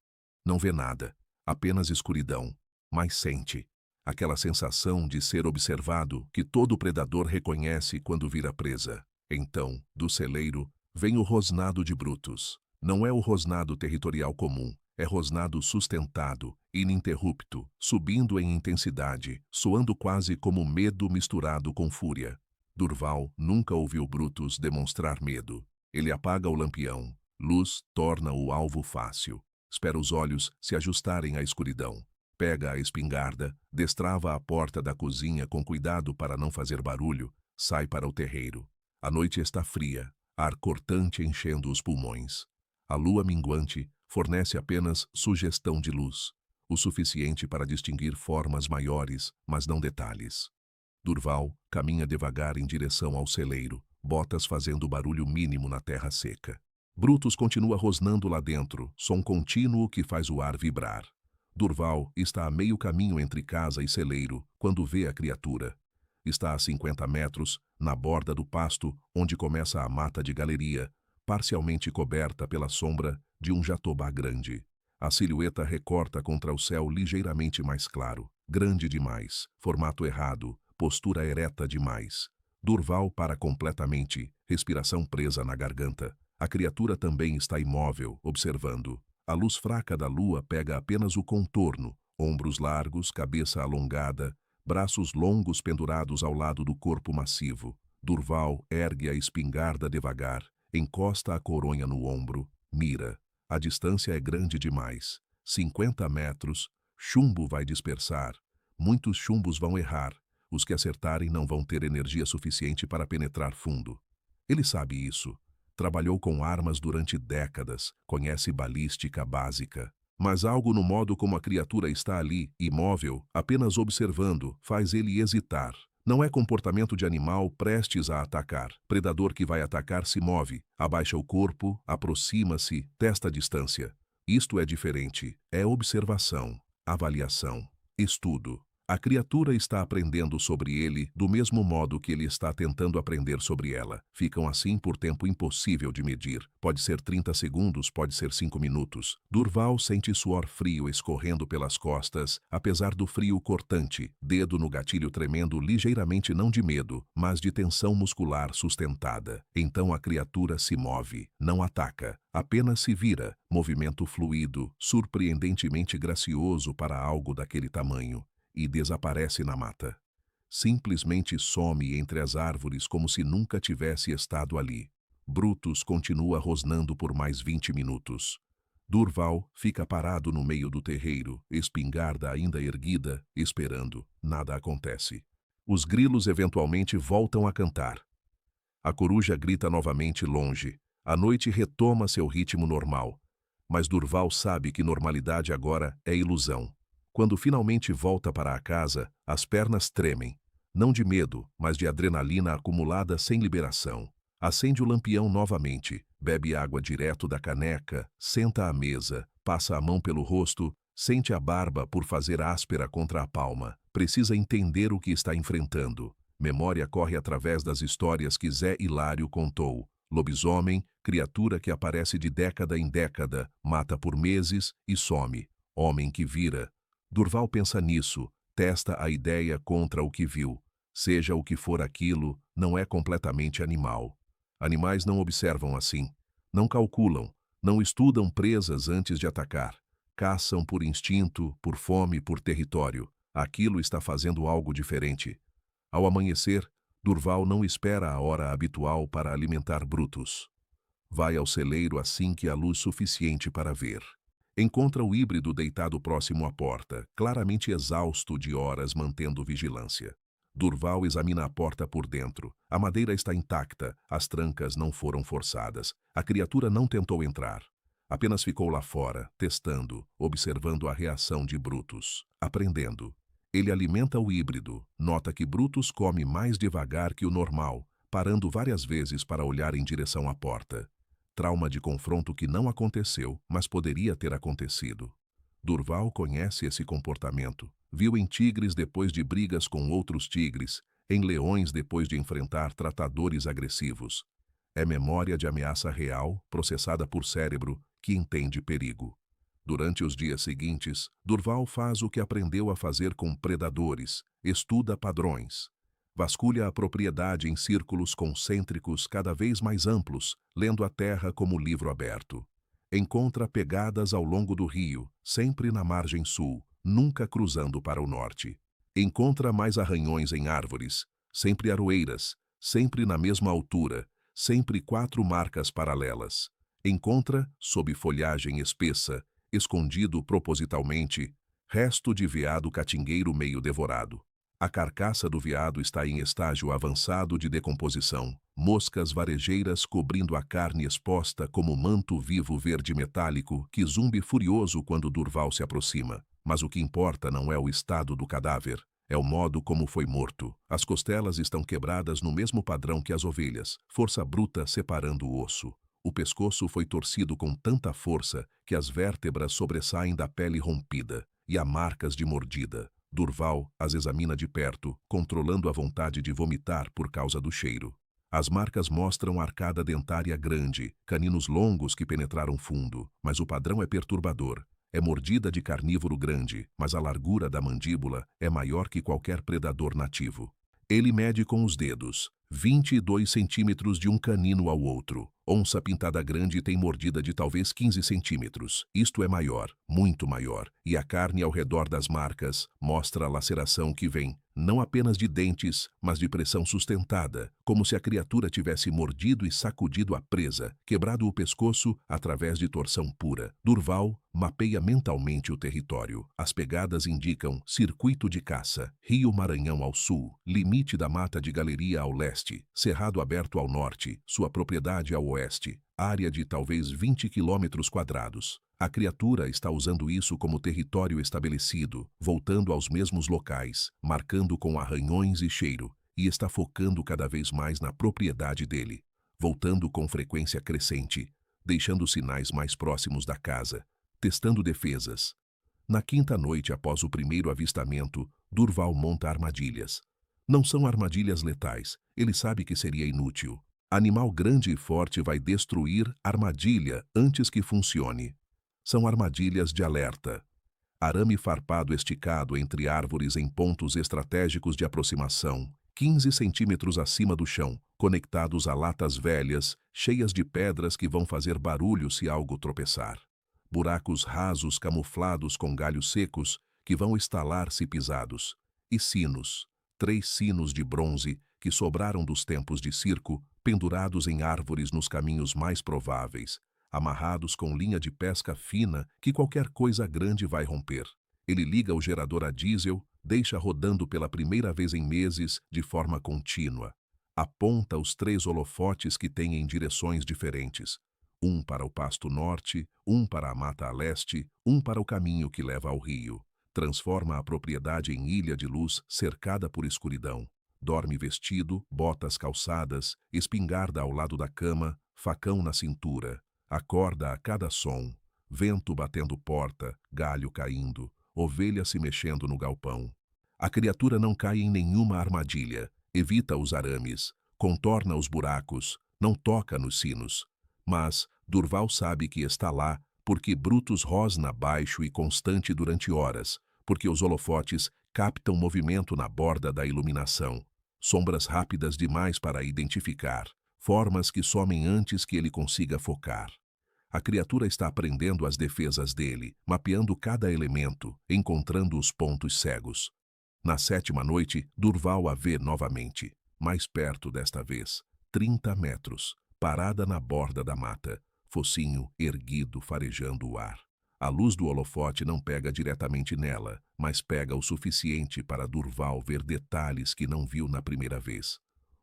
Speaker 1: Não vê nada, apenas escuridão, mas sente. Aquela sensação de ser observado que todo predador reconhece quando vira presa. Então, do celeiro, vem o rosnado de Brutus. Não é o rosnado territorial comum. É rosnado sustentado, ininterrupto, subindo em intensidade, soando quase como medo misturado com fúria. Durval nunca ouviu Brutus demonstrar medo. Ele apaga o lampião. Luz torna o alvo fácil. Espera os olhos se ajustarem à escuridão. Pega a espingarda, destrava a porta da cozinha com cuidado para não fazer barulho, sai para o terreiro. A noite está fria, ar cortante enchendo os pulmões. A lua minguante fornece apenas sugestão de luz, o suficiente para distinguir formas maiores, mas não detalhes. Durval caminha devagar em direção ao celeiro, botas fazendo barulho mínimo na terra seca. Brutus continua rosnando lá dentro, som contínuo que faz o ar vibrar. Durval está a meio caminho entre casa e celeiro, quando vê a criatura. Está a 50 metros, na borda do pasto, onde começa a mata de galeria, parcialmente coberta pela sombra de um jatobá grande. A silhueta recorta contra o céu ligeiramente mais claro. Grande demais, formato errado, postura ereta demais. Durval para completamente, respiração presa na garganta. A criatura também está imóvel, observando. A luz fraca da lua pega apenas o contorno, ombros largos, cabeça alongada, braços longos pendurados ao lado do corpo massivo. Durval ergue a espingarda devagar, encosta a coronha no ombro, mira. A distância é grande demais. 50 metros, chumbo vai dispersar. Muitos chumbos vão errar. Os que acertarem não vão ter energia suficiente para penetrar fundo. Ele sabe isso. Trabalhou com armas durante décadas, conhece balística básica. Mas algo no modo como a criatura está ali, imóvel, apenas observando, faz ele hesitar. Não é comportamento de animal prestes a atacar. Predador que vai atacar se move, abaixa o corpo, aproxima-se, testa a distância. Isto é diferente. É observação, avaliação, estudo. A criatura está aprendendo sobre ele do mesmo modo que ele está tentando aprender sobre ela. Ficam assim por tempo impossível de medir. Pode ser 30 segundos, pode ser 5 minutos. Durval sente suor frio escorrendo pelas costas, apesar do frio cortante, dedo no gatilho tremendo ligeiramente não de medo, mas de tensão muscular sustentada. Então a criatura se move, não ataca, apenas se vira, movimento fluido, surpreendentemente gracioso para algo daquele tamanho. E desaparece na mata. Simplesmente some entre as árvores como se nunca tivesse estado ali. Brutus continua rosnando por mais 20 minutos. Durval fica parado no meio do terreiro, espingarda ainda erguida, esperando. Nada acontece. Os grilos eventualmente voltam a cantar. A coruja grita novamente longe. A noite retoma seu ritmo normal. Mas Durval sabe que normalidade agora é ilusão. Quando finalmente volta para a casa, as pernas tremem. Não de medo, mas de adrenalina acumulada sem liberação. Acende o lampião novamente, bebe água direto da caneca, senta à mesa, passa a mão pelo rosto, sente a barba por fazer áspera contra a palma. Precisa entender o que está enfrentando. Memória corre através das histórias que Zé Hilário contou. Lobisomem, criatura que aparece de década em década, mata por meses e some. Homem que vira. Durval pensa nisso, testa a ideia contra o que viu. Seja o que for aquilo, não é completamente animal. Animais não observam assim. Não calculam, não estudam presas antes de atacar. Caçam por instinto, por fome, por território. Aquilo está fazendo algo diferente. Ao amanhecer, Durval não espera a hora habitual para alimentar Brutus. Vai ao celeiro assim que há luz suficiente para ver. Encontra o híbrido deitado próximo à porta, claramente exausto de horas mantendo vigilância. Durval examina a porta por dentro. A madeira está intacta, as trancas não foram forçadas. A criatura não tentou entrar. Apenas ficou lá fora, testando, observando a reação de Brutus, aprendendo. Ele alimenta o híbrido, nota que Brutus come mais devagar que o normal, parando várias vezes para olhar em direção à porta. Trauma de confronto que não aconteceu, mas poderia ter acontecido. Durval conhece esse comportamento. Viu em tigres depois de brigas com outros tigres, em leões depois de enfrentar tratadores agressivos. É memória de ameaça real, processada por cérebro, que entende perigo. Durante os dias seguintes, Durval faz o que aprendeu a fazer com predadores, estuda padrões. Vasculha a propriedade em círculos concêntricos cada vez mais amplos, lendo a terra como livro aberto. Encontra pegadas ao longo do rio, sempre na margem sul, nunca cruzando para o norte. Encontra mais arranhões em árvores, sempre aroeiras, sempre na mesma altura, sempre 4 marcas paralelas. Encontra, sob folhagem espessa, escondido propositalmente, resto de veado catingueiro meio devorado. A carcaça do veado está em estágio avançado de decomposição, moscas varejeiras cobrindo a carne exposta como manto vivo verde metálico que zumbe furioso quando Durval se aproxima. Mas o que importa não é o estado do cadáver, é o modo como foi morto. As costelas estão quebradas no mesmo padrão que as ovelhas, força bruta separando o osso. O pescoço foi torcido com tanta força que as vértebras sobressaem da pele rompida, e há marcas de mordida. Durval as examina de perto, controlando a vontade de vomitar por causa do cheiro. As marcas mostram arcada dentária grande, caninos longos que penetraram fundo, mas o padrão é perturbador. É mordida de carnívoro grande, mas a largura da mandíbula é maior que qualquer predador nativo. Ele mede com os dedos, 22 centímetros de um canino ao outro. Onça pintada grande tem mordida de talvez 15 centímetros. Isto é maior, muito maior, e a carne ao redor das marcas mostra a laceração que vem, não apenas de dentes, mas de pressão sustentada, como se a criatura tivesse mordido e sacudido a presa, quebrado o pescoço através de torção pura. Durval mapeia mentalmente o território. As pegadas indicam circuito de caça, Rio Maranhão ao sul, limite da Mata de Galeria ao leste, Cerrado Aberto ao norte, sua propriedade ao oeste, área de talvez 20 quilômetros quadrados. A criatura está usando isso como território estabelecido, voltando aos mesmos locais, marcando com arranhões e cheiro, e está focando cada vez mais na propriedade dele, voltando com frequência crescente, deixando sinais mais próximos da casa, testando defesas. Na quinta noite após o primeiro avistamento, Durval monta armadilhas. Não são armadilhas letais, ele sabe que seria inútil. Animal grande e forte vai destruir armadilha antes que funcione. São armadilhas de alerta. Arame farpado esticado entre árvores em pontos estratégicos de aproximação, 15 centímetros acima do chão, conectados a latas velhas, cheias de pedras que vão fazer barulho se algo tropeçar. Buracos rasos camuflados com galhos secos, que vão estalar se pisados. E sinos, 3 sinos de bronze, que sobraram dos tempos de circo, pendurados em árvores nos caminhos mais prováveis, amarrados com linha de pesca fina que qualquer coisa grande vai romper. Ele liga o gerador a diesel, deixa rodando pela primeira vez em meses de forma contínua. Aponta os 3 holofotes que têm em direções diferentes. Um para o pasto norte, um para a mata a leste, um para o caminho que leva ao rio. Transforma a propriedade em ilha de luz cercada por escuridão. Dorme vestido, botas calçadas, espingarda ao lado da cama, facão na cintura. Acorda a cada som. Vento batendo porta, galho caindo, ovelha se mexendo no galpão. A criatura não cai em nenhuma armadilha, evita os arames, contorna os buracos, não toca nos sinos. Mas Durval sabe que está lá porque Brutus rosna baixo e constante durante horas, porque os holofotes captam movimento na borda da iluminação. Sombras rápidas demais para identificar, formas que somem antes que ele consiga focar. A criatura está aprendendo as defesas dele, mapeando cada elemento, encontrando os pontos cegos. Na 7ª noite, Durval a vê novamente, mais perto desta vez, 30 metros, parada na borda da mata, focinho erguido farejando o ar. A luz do holofote não pega diretamente nela, mas pega o suficiente para Durval ver detalhes que não viu na primeira vez.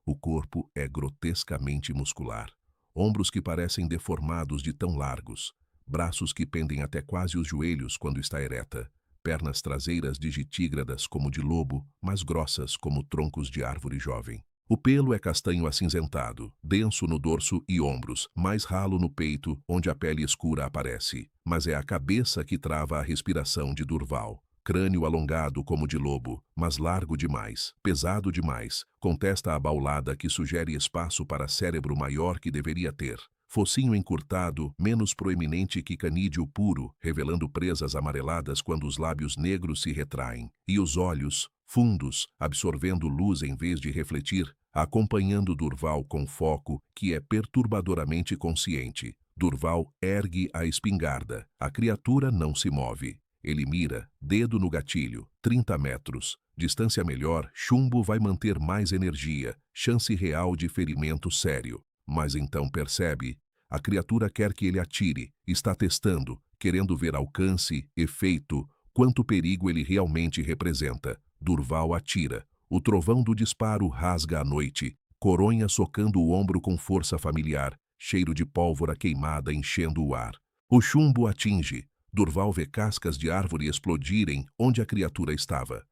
Speaker 1: O corpo é grotescamente muscular. Ombros que parecem deformados de tão largos, braços que pendem até quase os joelhos quando está ereta, pernas traseiras digitígradas como de lobo, mas grossas como troncos de árvore jovem. O pelo é castanho acinzentado, denso no dorso e ombros, mais ralo no peito, onde a pele escura aparece. Mas é a cabeça que trava a respiração de Durval. Crânio alongado como de lobo, mas largo demais, pesado demais, com testa abaulada que sugere espaço para cérebro maior que deveria ter. Focinho encurtado, menos proeminente que canídeo puro, revelando presas amareladas quando os lábios negros se retraem. E os olhos, fundos, absorvendo luz em vez de refletir, acompanhando Durval com foco que é perturbadoramente consciente. Durval ergue a espingarda. A criatura não se move. Ele mira, dedo no gatilho, 30 metros. Distância melhor, chumbo vai manter mais energia, chance real de ferimento sério. Mas então percebe, a criatura quer que ele atire, está testando, querendo ver alcance, efeito, quanto perigo ele realmente representa. Durval atira. O trovão do disparo rasga a noite, coronha socando o ombro com força familiar, cheiro de pólvora queimada enchendo o ar. O chumbo atinge. Durval vê cascas de árvore explodirem onde a criatura estava.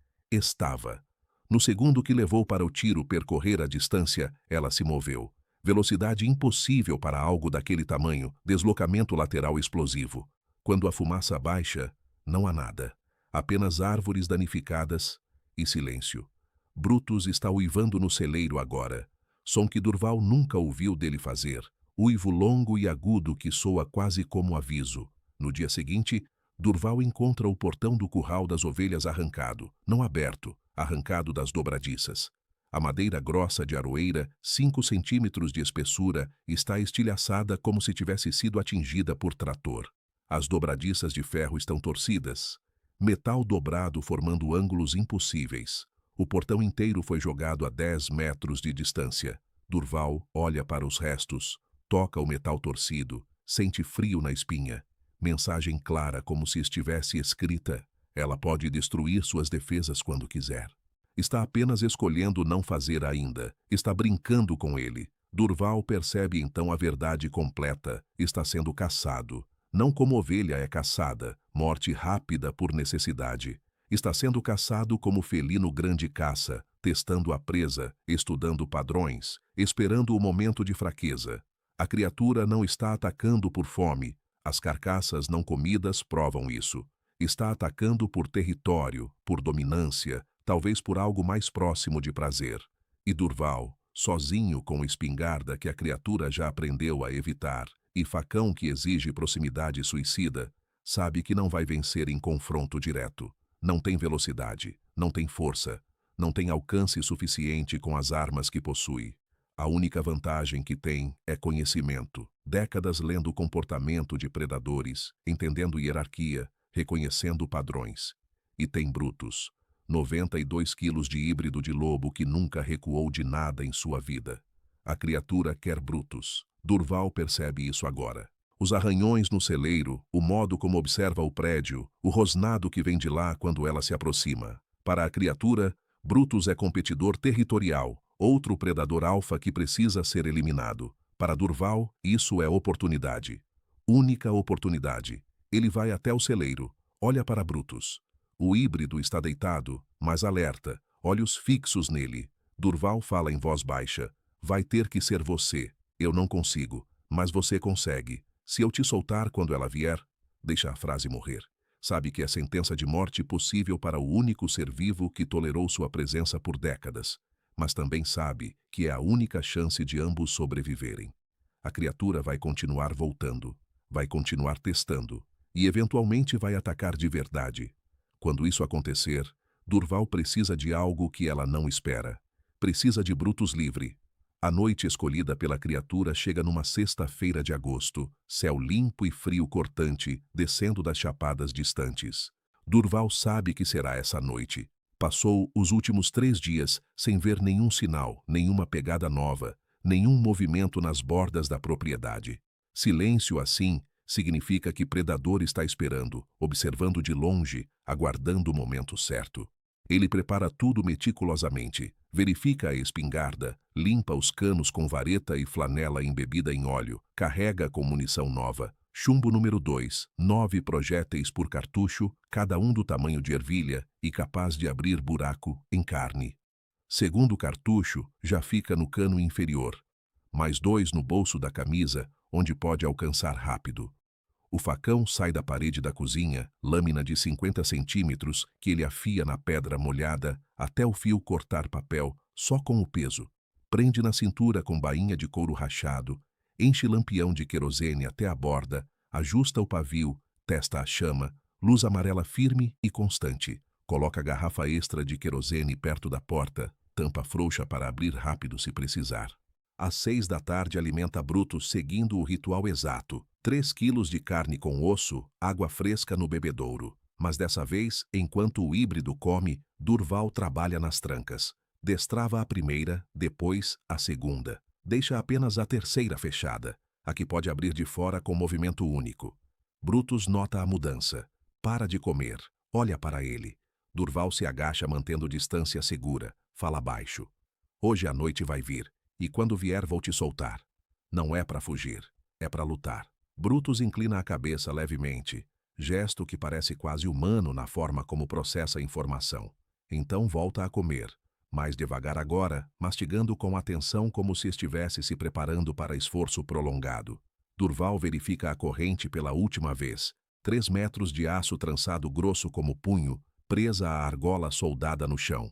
Speaker 1: No segundo que levou para o tiro percorrer a distância, ela se moveu. Velocidade impossível para algo daquele tamanho, deslocamento lateral explosivo. Quando a fumaça baixa, não há nada. Apenas árvores danificadas e silêncio. Brutus está uivando no celeiro agora. Som que Durval nunca ouviu dele fazer. Uivo longo e agudo que soa quase como aviso. No dia seguinte, Durval encontra o portão do curral das ovelhas arrancado, não aberto, arrancado das dobradiças. A madeira grossa de aroeira, 5 centímetros de espessura, está estilhaçada como se tivesse sido atingida por trator. As dobradiças de ferro estão torcidas. Metal dobrado formando ângulos impossíveis. O portão inteiro foi jogado a 10 metros de distância. Durval olha para os restos, toca o metal torcido, sente frio na espinha. Mensagem clara como se estivesse escrita. Ela pode destruir suas defesas quando quiser. Está apenas escolhendo não fazer ainda. Está brincando com ele. Durval percebe então a verdade completa. Está sendo caçado. Não como ovelha é caçada, morte rápida por necessidade. Está sendo caçado como felino grande caça, testando a presa, estudando padrões, esperando o momento de fraqueza. A criatura não está atacando por fome. As carcaças não comidas provam isso. Está atacando por território, por dominância, talvez por algo mais próximo de prazer. E Durval, sozinho com espingarda que a criatura já aprendeu a evitar, e facão que exige proximidade suicida, sabe que não vai vencer em confronto direto. Não tem velocidade, não tem força, não tem alcance suficiente com as armas que possui. A única vantagem que tem é conhecimento. Décadas lendo o comportamento de predadores, entendendo hierarquia, reconhecendo padrões. E tem Brutus, 92 quilos de híbrido de lobo que nunca recuou de nada em sua vida. A criatura quer Brutus. Durval percebe isso agora. Os arranhões no celeiro, o modo como observa o prédio, o rosnado que vem de lá quando ela se aproxima. Para a criatura, Brutus é competidor territorial, outro predador alfa que precisa ser eliminado. Para Durval, isso é oportunidade. Única oportunidade. Ele vai até o celeiro, olha para Brutus. O híbrido está deitado, mas alerta, olhos fixos nele. Durval fala em voz baixa. Vai ter que ser você. Eu não consigo, mas você consegue. Se eu te soltar quando ela vier, deixa a frase morrer. Sabe que é sentença de morte possível para o único ser vivo que tolerou sua presença por décadas, mas também sabe que é a única chance de ambos sobreviverem. A criatura vai continuar voltando, vai continuar testando, e eventualmente vai atacar de verdade. Quando isso acontecer, Durval precisa de algo que ela não espera. Precisa de Brutus livre. A noite escolhida pela criatura chega numa sexta-feira de agosto, céu limpo e frio cortante, descendo das chapadas distantes. Durval sabe que será essa noite. Passou os últimos 3 dias sem ver nenhum sinal, nenhuma pegada nova, nenhum movimento nas bordas da propriedade. Silêncio assim significa que predador está esperando, observando de longe, aguardando o momento certo. Ele prepara tudo meticulosamente, verifica a espingarda, limpa os canos com vareta e flanela embebida em óleo, carrega com munição nova, chumbo número 2, 9 projéteis por cartucho, cada um do tamanho de ervilha e capaz de abrir buraco em carne. Segundo cartucho já fica no cano inferior, mais 2 no bolso da camisa, onde pode alcançar rápido. O facão sai da parede da cozinha, lâmina de 50 centímetros, que ele afia na pedra molhada até o fio cortar papel, só com o peso. Prende na cintura com bainha de couro rachado, enche lampião de querosene até a borda, ajusta o pavio, testa a chama, luz amarela firme e constante. Coloca garrafa extra de querosene perto da porta, tampa frouxa para abrir rápido se precisar. Às 6 da tarde alimenta Brutus seguindo o ritual exato. 3 quilos de carne com osso, água fresca no bebedouro. Mas dessa vez, enquanto o híbrido come, Durval trabalha nas trancas. Destrava a primeira, depois a segunda. Deixa apenas a terceira fechada, a que pode abrir de fora com movimento único. Brutus nota a mudança. Para de comer. Olha para ele. Durval se agacha mantendo distância segura. Fala baixo. Hoje a noite vai vir. E quando vier vou te soltar. Não é para fugir, é para lutar. Brutus inclina a cabeça levemente, gesto que parece quase humano na forma como processa a informação. Então volta a comer, mais devagar agora, mastigando com atenção como se estivesse se preparando para esforço prolongado. Durval verifica a corrente pela última vez. 3 metros de aço trançado grosso como punho, presa à argola soldada no chão.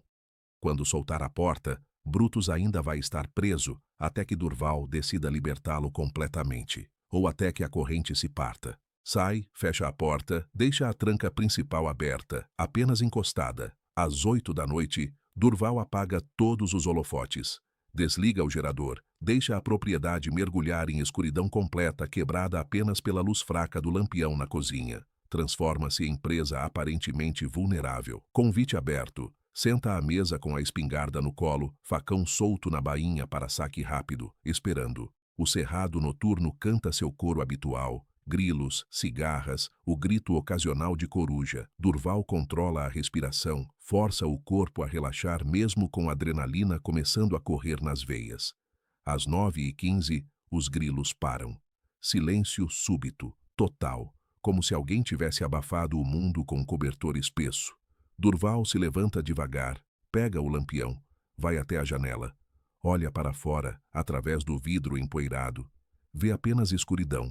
Speaker 1: Quando soltar a porta, Brutus ainda vai estar preso até que Durval decida libertá-lo completamente, ou até que a corrente se parta. Sai, fecha a porta, deixa a tranca principal aberta, apenas encostada. Às 8 da noite, Durval apaga todos os holofotes. Desliga o gerador, deixa a propriedade mergulhar em escuridão completa quebrada apenas pela luz fraca do lampião na cozinha. Transforma-se em presa aparentemente vulnerável. Convite aberto. Senta à mesa com a espingarda no colo, facão solto na bainha para saque rápido, esperando. O cerrado noturno canta seu coro habitual. Grilos, cigarras, o grito ocasional de coruja. Durval controla a respiração, força o corpo a relaxar mesmo com a adrenalina começando a correr nas veias. Às 9h15, os grilos param. Silêncio súbito, total, como se alguém tivesse abafado o mundo com um cobertor espesso. Durval se levanta devagar, pega o lampião, vai até a janela, olha para fora, através do vidro empoeirado. Vê apenas escuridão,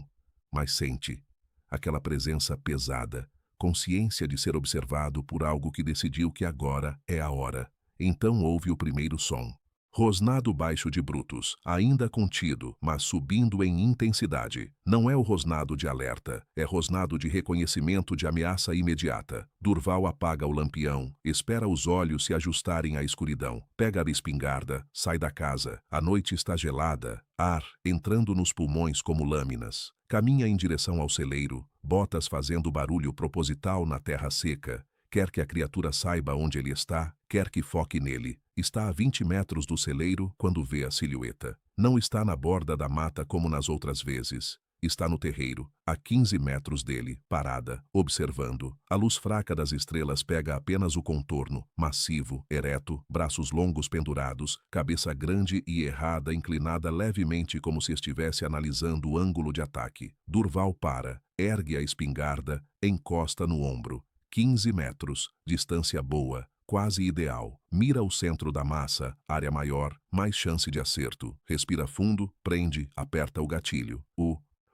Speaker 1: mas sente aquela presença pesada, consciência de ser observado por algo que decidiu que agora é a hora. Então ouve o primeiro som. Rosnado baixo de Brutus, ainda contido, mas subindo em intensidade. Não é o rosnado de alerta, é rosnado de reconhecimento de ameaça imediata. Durval apaga o lampião, espera os olhos se ajustarem à escuridão. Pega a espingarda, sai da casa. A noite está gelada, ar entrando nos pulmões como lâminas. Caminha em direção ao celeiro, botas fazendo barulho proposital na terra seca. Quer que a criatura saiba onde ele está, quer que foque nele. Está a 20 metros do celeiro quando vê a silhueta. Não está na borda da mata como nas outras vezes. Está no terreiro, a 15 metros dele, parada, observando. A luz fraca das estrelas pega apenas o contorno, massivo, ereto, braços longos pendurados, cabeça grande e errada inclinada levemente como se estivesse analisando o ângulo de ataque. Durval para, ergue a espingarda, encosta no ombro. 15 metros, distância boa, quase ideal. Mira o centro da massa, área maior, mais chance de acerto. Respira fundo, prende, aperta o gatilho.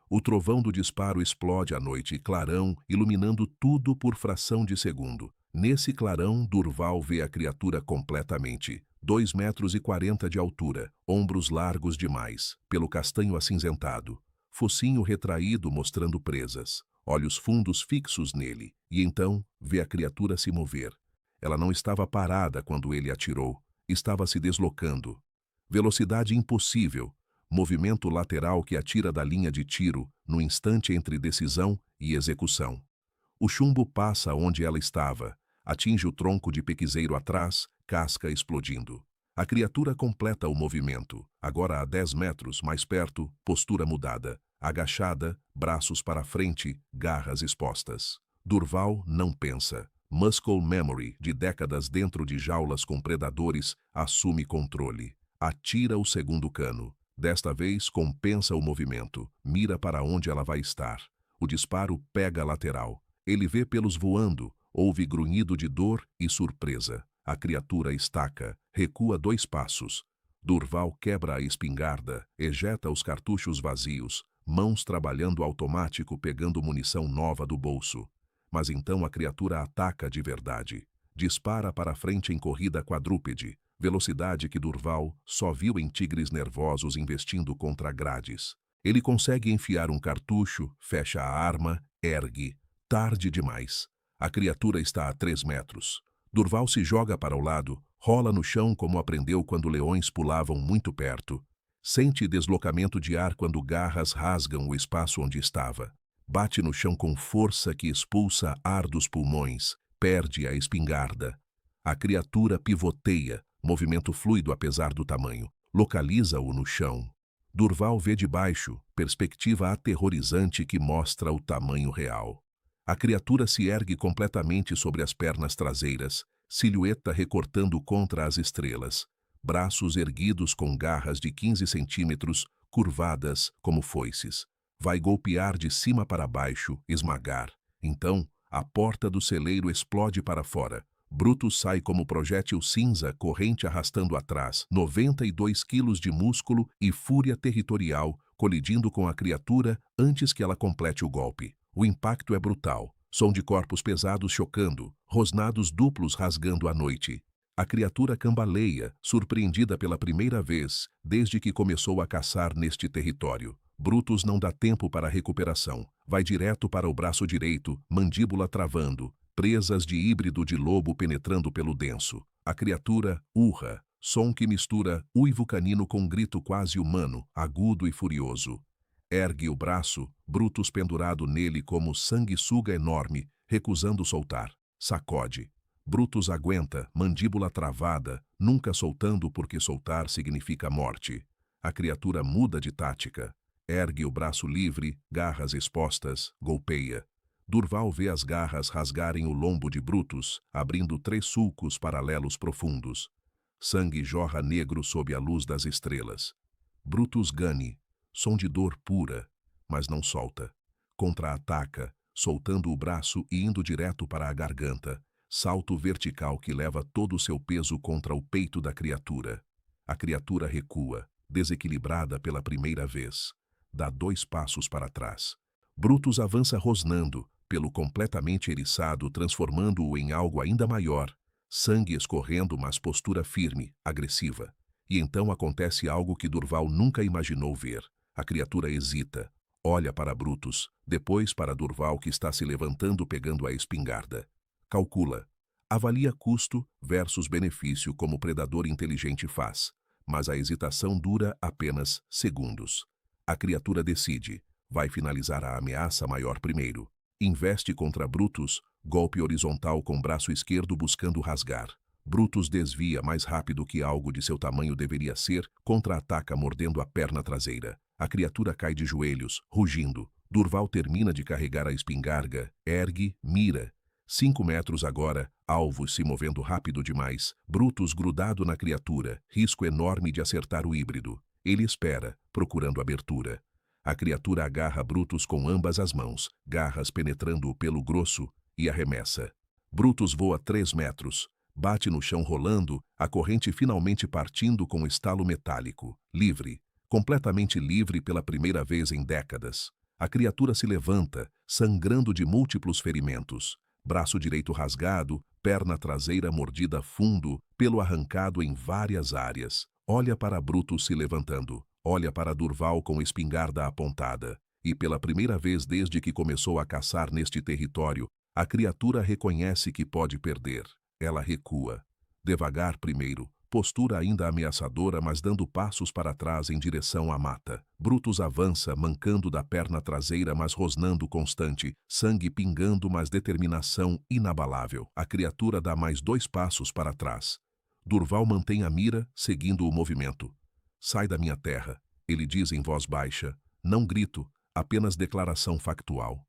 Speaker 1: O trovão do disparo explode à noite, clarão, iluminando tudo por fração de segundo. Nesse clarão, Durval vê a criatura completamente. 2,40 metros de altura, ombros largos demais, pelo castanho acinzentado. Focinho retraído mostrando presas. Olhos fundos fixos nele, e então vê a criatura se mover. Ela não estava parada quando ele atirou, estava se deslocando. Velocidade impossível, movimento lateral que atira da linha de tiro no instante entre decisão e execução. O chumbo passa onde ela estava, atinge o tronco de pequiseiro atrás, casca explodindo. A criatura completa o movimento, agora a 10 metros mais perto, postura mudada. Agachada, braços para frente, garras expostas. Durval não pensa. Muscle memory, de décadas dentro de jaulas com predadores, assume controle. Atira o segundo cano. Desta vez, compensa o movimento. Mira para onde ela vai estar. O disparo pega a lateral. Ele vê pelos voando, ouve grunhido de dor e surpresa. A criatura estaca, recua 2 passos. Durval quebra a espingarda, ejeta os cartuchos vazios. Mãos trabalhando automático pegando munição nova do bolso. Mas então a criatura ataca de verdade. Dispara para frente em corrida quadrúpede, velocidade que Durval só viu em tigres nervosos investindo contra grades. Ele consegue enfiar um cartucho, fecha a arma, ergue. Tarde demais. A criatura está a 3 metros. Durval se joga para o lado, rola no chão como aprendeu quando leões pulavam muito perto. Sente deslocamento de ar quando garras rasgam o espaço onde estava. Bate no chão com força que expulsa ar dos pulmões. Perde a espingarda. A criatura pivoteia, movimento fluido apesar do tamanho. Localiza-o no chão. Durval vê de baixo, perspectiva aterrorizante que mostra o tamanho real. A criatura se ergue completamente sobre as pernas traseiras, silhueta recortando contra as estrelas. Braços erguidos com garras de 15 centímetros, curvadas como foices. Vai golpear de cima para baixo, esmagar. Então, a porta do celeiro explode para fora. Brutus sai como projétil cinza, corrente arrastando atrás, 92 quilos de músculo e fúria territorial, colidindo com a criatura antes que ela complete o golpe. O impacto é brutal. Som de corpos pesados chocando, rosnados duplos rasgando a noite. A criatura cambaleia, surpreendida pela primeira vez, desde que começou a caçar neste território. Brutus não dá tempo para recuperação. Vai direto para o braço direito, mandíbula travando, presas de híbrido de lobo penetrando pelo denso. A criatura urra, som que mistura uivo canino com grito quase humano, agudo e furioso. Ergue o braço, Brutus pendurado nele como sanguessuga enorme, recusando soltar. Sacode. Brutus aguenta, mandíbula travada, nunca soltando porque soltar significa morte. A criatura muda de tática. Ergue o braço livre, garras expostas, golpeia. Durval vê as garras rasgarem o lombo de Brutus, abrindo 3 sulcos paralelos profundos. Sangue jorra negro sob a luz das estrelas. Brutus gane, som de dor pura, mas não solta. Contra-ataca, soltando o braço e indo direto para a garganta. Salto vertical que leva todo o seu peso contra o peito da criatura. A criatura recua, desequilibrada pela primeira vez. Dá 2 passos para trás. Brutus avança rosnando, pelo completamente eriçado, transformando-o em algo ainda maior. Sangue escorrendo, mas postura firme, agressiva. E então acontece algo que Durval nunca imaginou ver. A criatura hesita, olha para Brutus, depois para Durval, que está se levantando pegando a espingarda. Calcula. Avalia custo versus benefício, como o predador inteligente faz. Mas a hesitação dura apenas segundos. A criatura decide. Vai finalizar a ameaça maior primeiro. Investe contra Brutus, golpe horizontal com braço esquerdo buscando rasgar. Brutus desvia mais rápido que algo de seu tamanho deveria ser, contra-ataca mordendo a perna traseira. A criatura cai de joelhos, rugindo. Durval termina de carregar a espingarda, ergue, mira. 5 metros agora, alvos se movendo rápido demais. Brutus grudado na criatura, risco enorme de acertar o híbrido. Ele espera, procurando abertura. A criatura agarra Brutus com ambas as mãos, garras penetrando-o pelo grosso, e arremessa. Brutus voa 3 metros. Bate no chão rolando, a corrente finalmente partindo com estalo metálico. Livre. Completamente livre pela primeira vez em décadas. A criatura se levanta, sangrando de múltiplos ferimentos. Braço direito rasgado, perna traseira mordida fundo, pelo arrancado em várias áreas. Olha para Brutus se levantando. Olha para Durval com espingarda apontada. E pela primeira vez desde que começou a caçar neste território, a criatura reconhece que pode perder. Ela recua. Devagar primeiro, postura ainda ameaçadora, mas dando passos para trás em direção à mata. Brutus avança, mancando da perna traseira, mas rosnando constante, sangue pingando, mas determinação inabalável. A criatura dá mais 2 passos para trás. Durval mantém a mira, seguindo o movimento. Sai da minha terra, ele diz em voz baixa, não grito, apenas declaração factual.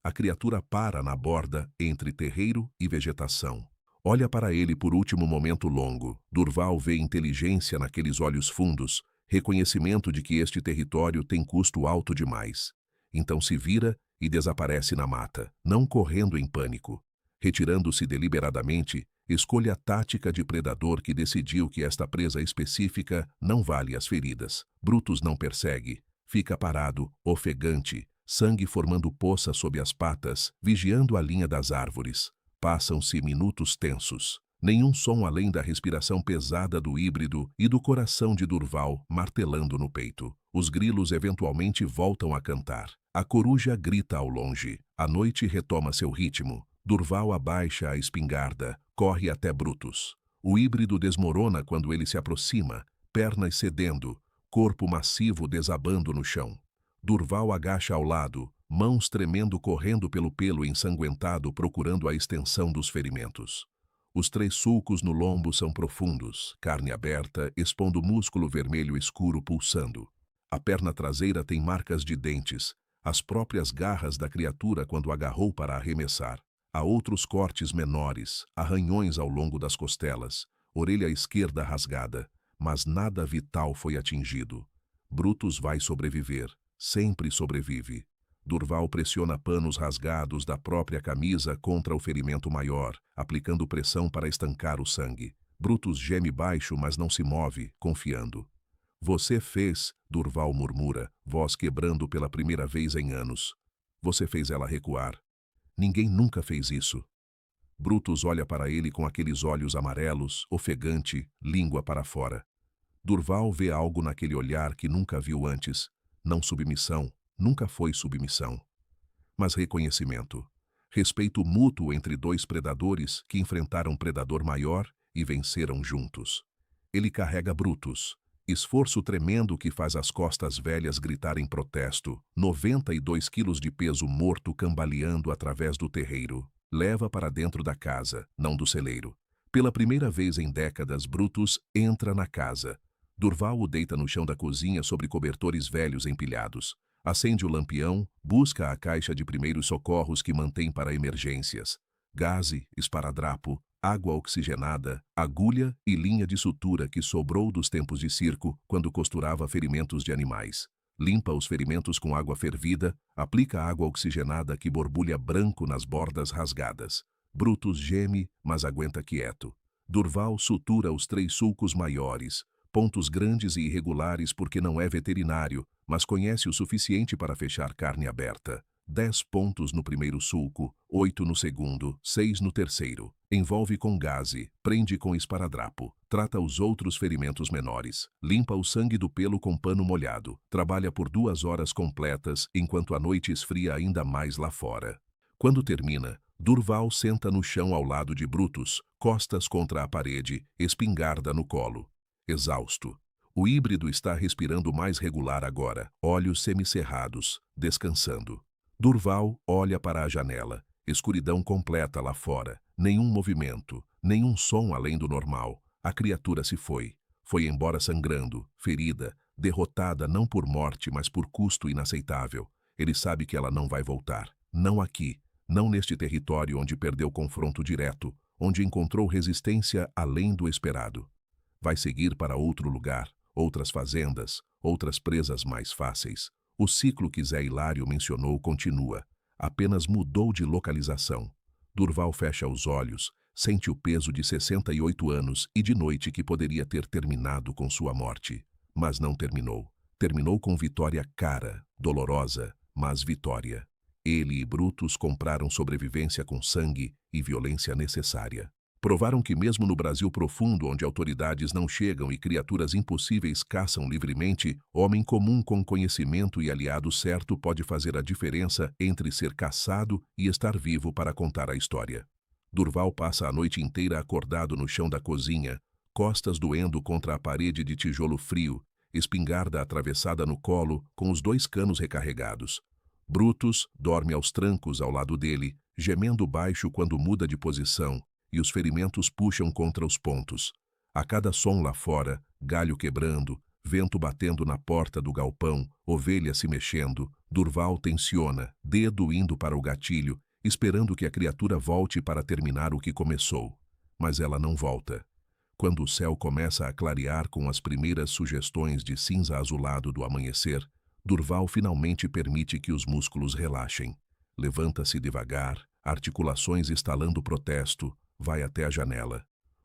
Speaker 1: A criatura para na borda, entre terreiro e vegetação. Olha para ele por último momento longo. Durval vê inteligência naqueles olhos fundos, reconhecimento de que este território tem custo alto demais. Então se vira e desaparece na mata, não correndo em pânico. Retirando-se deliberadamente, escolhe a tática de predador que decidiu que esta presa específica não vale as feridas. Brutus não persegue. Fica parado, ofegante, sangue formando poça sob as patas, vigiando a linha das árvores. Passam-se minutos tensos. Nenhum som além da respiração pesada do híbrido e do coração de Durval martelando no peito. Os grilos eventualmente voltam a cantar. A coruja grita ao longe. A noite retoma seu ritmo. Durval abaixa a espingarda, corre até Brutus. O híbrido desmorona quando ele se aproxima, pernas cedendo, corpo massivo desabando no chão. Durval agacha ao lado, mãos tremendo correndo pelo pelo ensanguentado procurando a extensão dos ferimentos. Os 3 sulcos no lombo são profundos, carne aberta, expondo músculo vermelho escuro pulsando. A perna traseira tem marcas de dentes, as próprias garras da criatura quando agarrou para arremessar. Há outros cortes menores, arranhões ao longo das costelas, orelha esquerda rasgada, mas nada vital foi atingido. Brutus vai sobreviver, sempre sobrevive. Durval pressiona panos rasgados da própria camisa contra o ferimento maior, aplicando pressão para estancar o sangue. Brutus geme baixo, mas não se move, confiando. Você fez, Durval murmura, voz quebrando pela primeira vez em anos. Você fez ela recuar. Ninguém nunca fez isso. Brutus olha para ele com aqueles olhos amarelos, ofegante, língua para fora. Durval vê algo naquele olhar que nunca viu antes. Não submissão, nunca foi submissão. Mas reconhecimento. Respeito mútuo entre 2 predadores que enfrentaram um predador maior e venceram juntos. Ele carrega Brutus. Esforço tremendo que faz as costas velhas gritar em protesto. 92 quilos de peso morto cambaleando através do terreiro. Leva para dentro da casa, não do celeiro. Pela primeira vez em décadas, Brutus entra na casa. Durval o deita no chão da cozinha sobre cobertores velhos empilhados. Acende o lampião, busca a caixa de primeiros socorros que mantém para emergências. Gaze, esparadrapo, água oxigenada, agulha e linha de sutura que sobrou dos tempos de circo quando costurava ferimentos de animais. Limpa os ferimentos com água fervida, aplica água oxigenada que borbulha branco nas bordas rasgadas. Brutus geme, mas aguenta quieto. Durval sutura os 3 sulcos maiores, pontos grandes e irregulares porque não é veterinário, mas conhece o suficiente para fechar carne aberta. 10 pontos no primeiro sulco, 8 no segundo, 6 no terceiro. Envolve com gaze, prende com esparadrapo, trata os outros ferimentos menores, limpa o sangue do pelo com pano molhado, trabalha por 2 horas completas enquanto a noite esfria ainda mais lá fora. Quando termina, Durval senta no chão ao lado de Brutus, costas contra a parede, espingarda no colo. Exausto. O híbrido está respirando mais regular agora, olhos semicerrados, descansando. Durval olha para a janela, escuridão completa lá fora, nenhum movimento, nenhum som além do normal. A criatura se foi. Foi embora sangrando, ferida, derrotada não por morte, mas por custo inaceitável. Ele sabe que ela não vai voltar. Não aqui, não neste território onde perdeu confronto direto, onde encontrou resistência além do esperado. Vai seguir para outro lugar, outras fazendas, outras presas mais fáceis. O ciclo que Zé Hilário mencionou continua, apenas mudou de localização. Durval fecha os olhos, sente o peso de 68 anos e de noite que poderia ter terminado com sua morte. Mas não terminou. Terminou com vitória cara, dolorosa, mas vitória. Ele e Brutus compraram sobrevivência com sangue e violência necessária. Provaram que mesmo no Brasil profundo, onde autoridades não chegam e criaturas impossíveis caçam livremente, homem comum com conhecimento e aliado certo pode fazer a diferença entre ser caçado e estar vivo para contar a história. Durval passa a noite inteira acordado no chão da cozinha, costas doendo contra a parede de tijolo frio, espingarda atravessada no colo, com os 2 canos recarregados. Brutus dorme aos trancos ao lado dele, gemendo baixo quando muda de posição, e os ferimentos puxam contra os pontos. A cada som lá fora, galho quebrando, vento batendo na porta do galpão, ovelha se mexendo, Durval tensiona, dedo indo para o gatilho, esperando que a criatura volte para terminar o que começou. Mas ela não volta. Quando o céu começa a clarear com as primeiras sugestões de cinza azulado do amanhecer, Durval finalmente permite que os músculos relaxem. Levanta-se devagar, articulações estalando protesto, vai até a janela.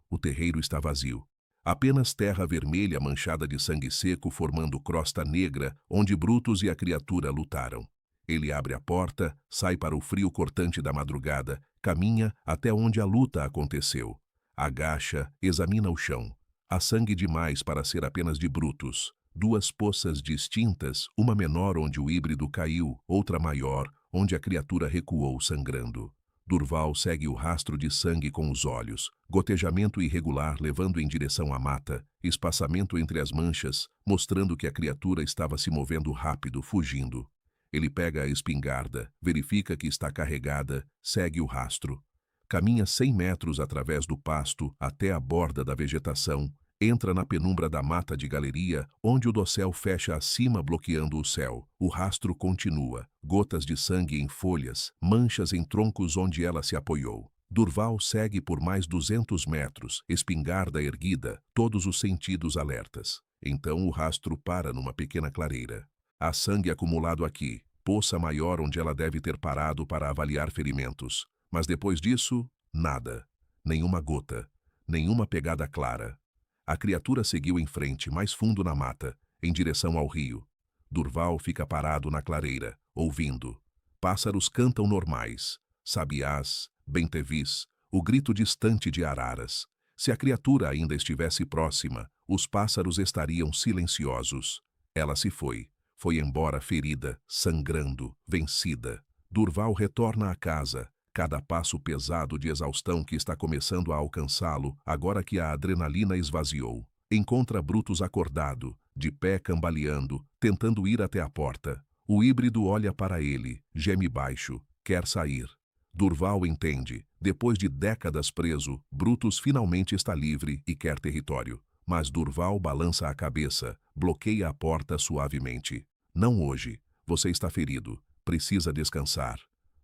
Speaker 1: O terreiro está vazio. Apenas terra vermelha manchada de sangue seco formando crosta negra onde Brutus e a criatura lutaram. Ele abre a porta, sai para o frio cortante da madrugada, caminha até onde a luta aconteceu. Agacha, examina o chão. Há sangue demais para ser apenas de Brutus. 2 poças distintas, uma menor onde o híbrido caiu, outra maior, onde a criatura recuou sangrando. Durval segue o rastro de sangue com os olhos, gotejamento irregular levando em direção à mata, espaçamento entre as manchas, mostrando que a criatura estava se movendo rápido, fugindo. Ele pega a espingarda, verifica que está carregada, segue o rastro. Caminha 100 metros através do pasto até a borda da vegetação, entra na penumbra da mata de galeria, onde o dossel fecha acima bloqueando o céu. O rastro continua, gotas de sangue em folhas, manchas em troncos onde ela se apoiou. Durval segue por mais 200 metros, espingarda erguida, todos os sentidos alertas. Então o rastro para numa pequena clareira. Há sangue acumulado aqui, poça maior onde ela deve ter parado para avaliar ferimentos. Mas depois disso, nada. Nenhuma gota, nenhuma pegada clara. A criatura seguiu em frente, mais fundo na mata, em direção ao rio. Durval fica parado na clareira, ouvindo. Pássaros cantam normais. Sabiás, bentevis, o grito distante de araras. Se a criatura ainda estivesse próxima, os pássaros estariam silenciosos. Ela se foi. Foi embora ferida, sangrando, vencida. Durval retorna à casa. Cada passo pesado de exaustão que está começando a alcançá-lo, agora que a adrenalina esvaziou. Encontra Brutus acordado, de pé cambaleando, tentando ir até a porta. O híbrido olha para ele, geme baixo, quer sair. Durval entende. Depois de décadas preso, Brutus finalmente está livre e quer território. Mas Durval balança a cabeça, bloqueia a porta suavemente. Não hoje. Você está ferido. Precisa descansar.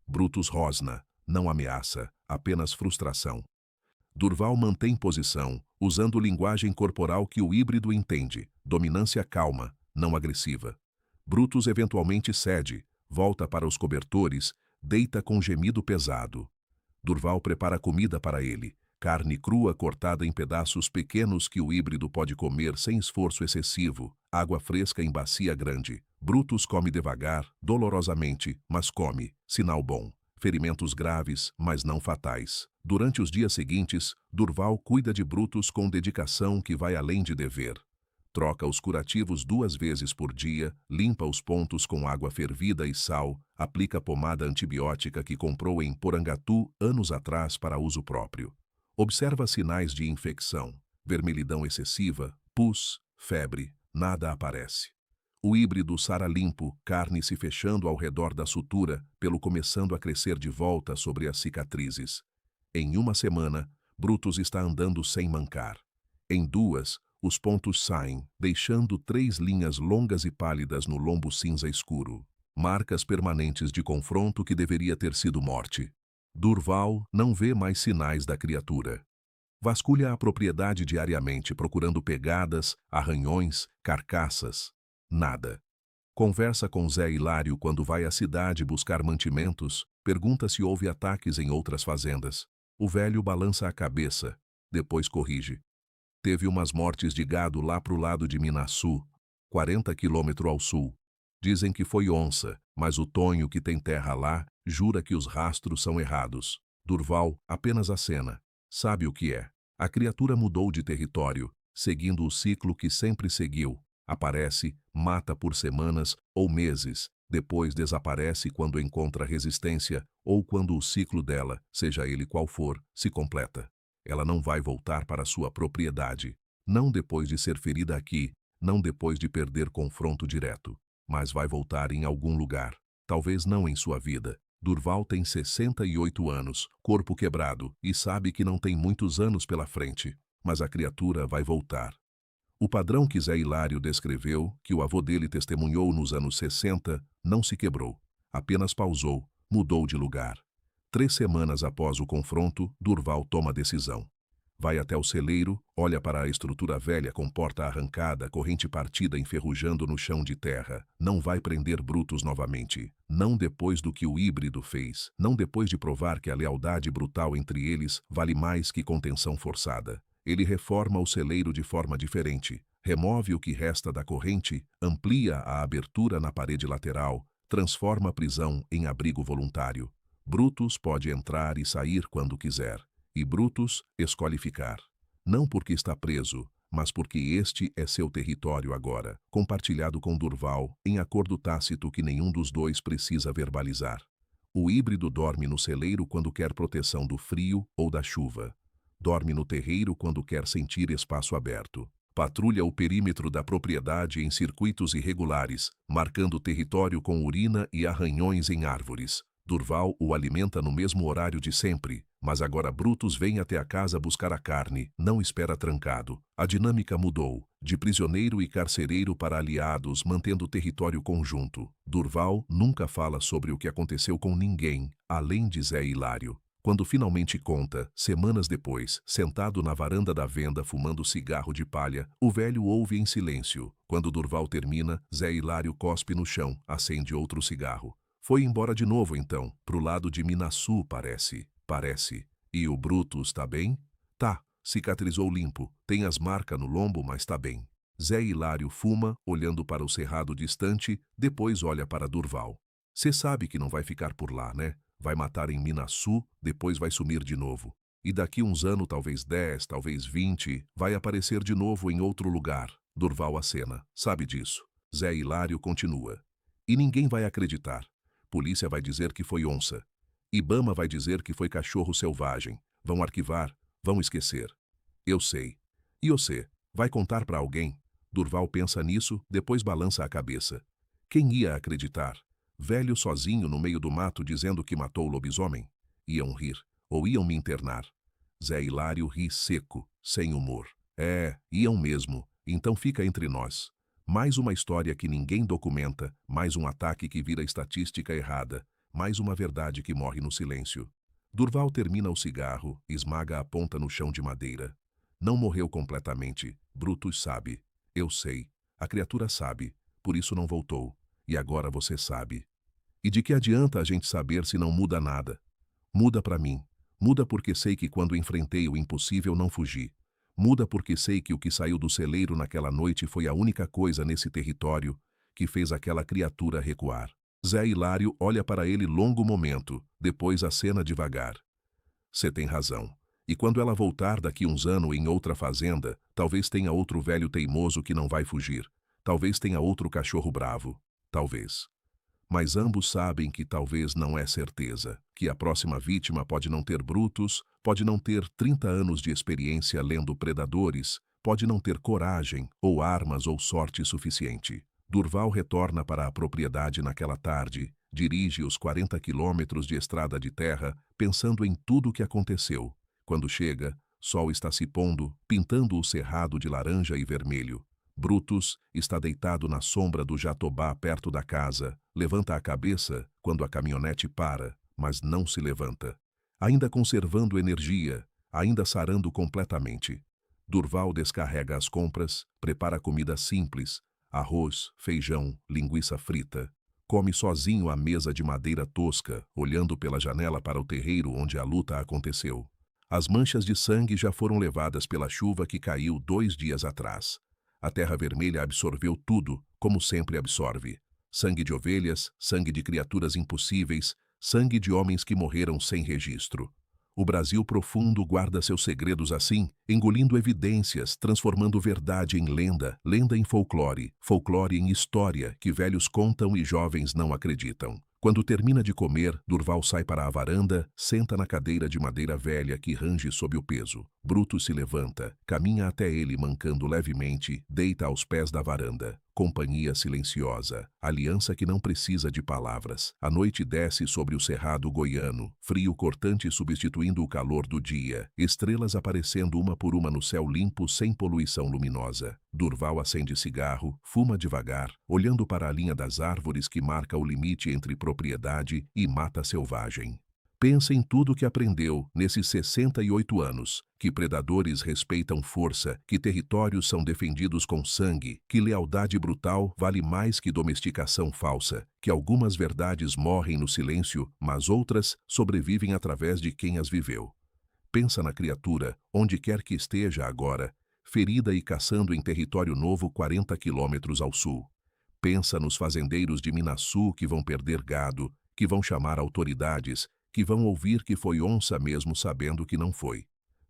Speaker 1: Brutus rosna. Não ameaça, apenas frustração. Durval mantém posição, usando linguagem corporal que o híbrido entende, dominância calma, não agressiva. Brutus eventualmente cede, volta para os cobertores, deita com gemido pesado. Durval prepara comida para ele, carne crua cortada em pedaços pequenos que o híbrido pode comer sem esforço excessivo, água fresca em bacia grande. Brutus come devagar, dolorosamente, mas come, sinal bom. Ferimentos graves, mas não fatais. Durante os dias seguintes, Durval cuida de Brutus com dedicação que vai além de dever. Troca os curativos 2 vezes por dia, limpa os pontos com água fervida e sal, aplica pomada antibiótica que comprou em Porangatu anos atrás para uso próprio. Observa sinais de infecção, vermelhidão excessiva, pus, febre, nada aparece. O híbrido sara limpo, carne se fechando ao redor da sutura, pelo começando a crescer de volta sobre as cicatrizes. Em 1 semana, Brutus está andando sem mancar. Em 2, os pontos saem, deixando 3 linhas longas e pálidas no lombo cinza escuro. Marcas permanentes de confronto que deveria ter sido morte. Durval não vê mais sinais da criatura. Vasculha a propriedade diariamente, procurando pegadas, arranhões, carcaças. Nada. Conversa com Zé Hilário quando vai à cidade buscar mantimentos, pergunta se houve ataques em outras fazendas. O velho balança a cabeça, depois corrige. Teve umas mortes de gado lá pro lado de Minaçu, 40 quilômetros ao sul. Dizem que foi onça, mas o Tonho, que tem terra lá, jura que os rastros são errados. Durval apenas acena. Sabe o que é. A criatura mudou de território, seguindo o ciclo que sempre seguiu. Aparece, mata por semanas ou meses, depois desaparece quando encontra resistência ou quando o ciclo dela, seja ele qual for, se completa. Ela não vai voltar para sua propriedade, não depois de ser ferida aqui, não depois de perder confronto direto, mas vai voltar em algum lugar, talvez não em sua vida. Durval tem 68 anos, corpo quebrado, e sabe que não tem muitos anos pela frente, mas a criatura vai voltar. O padrão que Zé Hilário descreveu, que o avô dele testemunhou nos anos 60, não se quebrou, apenas pausou, mudou de lugar. 3 semanas após o confronto, Durval toma decisão. Vai até o celeiro, olha para a estrutura velha com porta arrancada, corrente partida enferrujando no chão de terra. Não vai prender Brutus novamente. Não depois do que o híbrido fez. Não depois de provar que a lealdade brutal entre eles vale mais que contenção forçada. Ele reforma o celeiro de forma diferente. Remove o que resta da corrente, amplia a abertura na parede lateral, transforma a prisão em abrigo voluntário. Brutus pode entrar e sair quando quiser. E Brutus escolhe ficar. Não porque está preso, mas porque este é seu território agora, compartilhado com Durval, em acordo tácito que nenhum dos dois precisa verbalizar. O híbrido dorme no celeiro quando quer proteção do frio ou da chuva. Dorme no terreiro quando quer sentir espaço aberto. Patrulha o perímetro da propriedade em circuitos irregulares, marcando território com urina e arranhões em árvores. Durval o alimenta no mesmo horário de sempre, mas agora Brutus vem até a casa buscar a carne, não espera trancado. A dinâmica mudou, de prisioneiro e carcereiro para aliados, mantendo o território conjunto. Durval nunca fala sobre o que aconteceu com ninguém, além de Zé Hilário. Quando finalmente conta, semanas depois, sentado na varanda da venda fumando cigarro de palha, o velho ouve em silêncio. Quando Durval termina, Zé Hilário cospe no chão, acende outro cigarro. Foi embora de novo então, pro lado de Minaçu, parece. E o Brutus tá bem? Tá, cicatrizou limpo, tem as marcas no lombo, mas tá bem. Zé Hilário fuma, olhando para o cerrado distante, depois olha para Durval. Cê sabe que não vai ficar por lá, né? Vai matar em Minaçu, depois vai sumir de novo. E daqui uns anos, talvez 10, talvez 20, vai aparecer de novo em outro lugar. Durval acena, sabe disso. Zé Hilário continua. E ninguém vai acreditar. Polícia vai dizer que foi onça. Ibama vai dizer que foi cachorro selvagem. Vão arquivar, vão esquecer. Eu sei. E você, vai contar para alguém? Durval pensa nisso, depois balança a cabeça. Quem ia acreditar? Velho sozinho no meio do mato dizendo que matou o lobisomem? Iam rir, ou iam me internar. Zé Hilário ri seco, sem humor. Iam mesmo, então fica entre nós. Mais uma história que ninguém documenta, mais um ataque que vira estatística errada, mais uma verdade que morre no silêncio. Durval termina o cigarro, esmaga a ponta no chão de madeira. Não morreu completamente, Brutus sabe. Eu sei. A criatura sabe, por isso não voltou. E agora você sabe. E de que adianta a gente saber se não muda nada? Muda para mim. Muda porque sei que quando enfrentei o impossível não fugi. Muda porque sei que o que saiu do celeiro naquela noite foi a única coisa nesse território que fez aquela criatura recuar. Zé Hilário olha para ele longo momento, depois acena devagar. Cê tem razão. E quando ela voltar daqui uns anos em outra fazenda, talvez tenha outro velho teimoso que não vai fugir. Talvez tenha outro cachorro bravo. Talvez. Mas ambos sabem que talvez não é certeza, que a próxima vítima pode não ter brutos, pode não ter 30 anos de experiência lendo predadores, pode não ter coragem, ou armas ou sorte suficiente. Durval retorna para a propriedade naquela tarde, dirige os 40 quilômetros de estrada de terra, pensando em tudo o que aconteceu. Quando chega, sol está se pondo, pintando o cerrado de laranja e vermelho. Brutus está deitado na sombra do jatobá perto da casa, levanta a cabeça quando a caminhonete para, mas não se levanta. Ainda conservando energia, ainda sarando completamente. Durval descarrega as compras, prepara comida simples, arroz, feijão, linguiça frita. Come sozinho à mesa de madeira tosca, olhando pela janela para o terreiro onde a luta aconteceu. As manchas de sangue já foram levadas pela chuva que caiu 2 dias atrás. A terra vermelha absorveu tudo, como sempre absorve. Sangue de ovelhas, sangue de criaturas impossíveis, sangue de homens que morreram sem registro. O Brasil profundo guarda seus segredos assim, engolindo evidências, transformando verdade em lenda, lenda em folclore, folclore em história que velhos contam e jovens não acreditam. Quando termina de comer, Durval sai para a varanda, senta na cadeira de madeira velha que range sob o peso. Brutus se levanta, caminha até ele mancando levemente, deita aos pés da varanda. Companhia silenciosa, aliança que não precisa de palavras. A noite desce sobre o cerrado goiano, frio cortante substituindo o calor do dia, estrelas aparecendo uma por uma no céu limpo sem poluição luminosa. Durval acende cigarro, fuma devagar, olhando para a linha das árvores que marca o limite entre propriedade e mata selvagem. Pensa em tudo que aprendeu nesses 68 anos, que predadores respeitam força, que territórios são defendidos com sangue, que lealdade brutal vale mais que domesticação falsa, que algumas verdades morrem no silêncio, mas outras sobrevivem através de quem as viveu. Pensa na criatura, onde quer que esteja agora, ferida e caçando em território novo 40 quilômetros ao sul. Pensa nos fazendeiros de Minaçu que vão perder gado, que vão chamar autoridades, que vão ouvir que foi onça mesmo sabendo que não foi.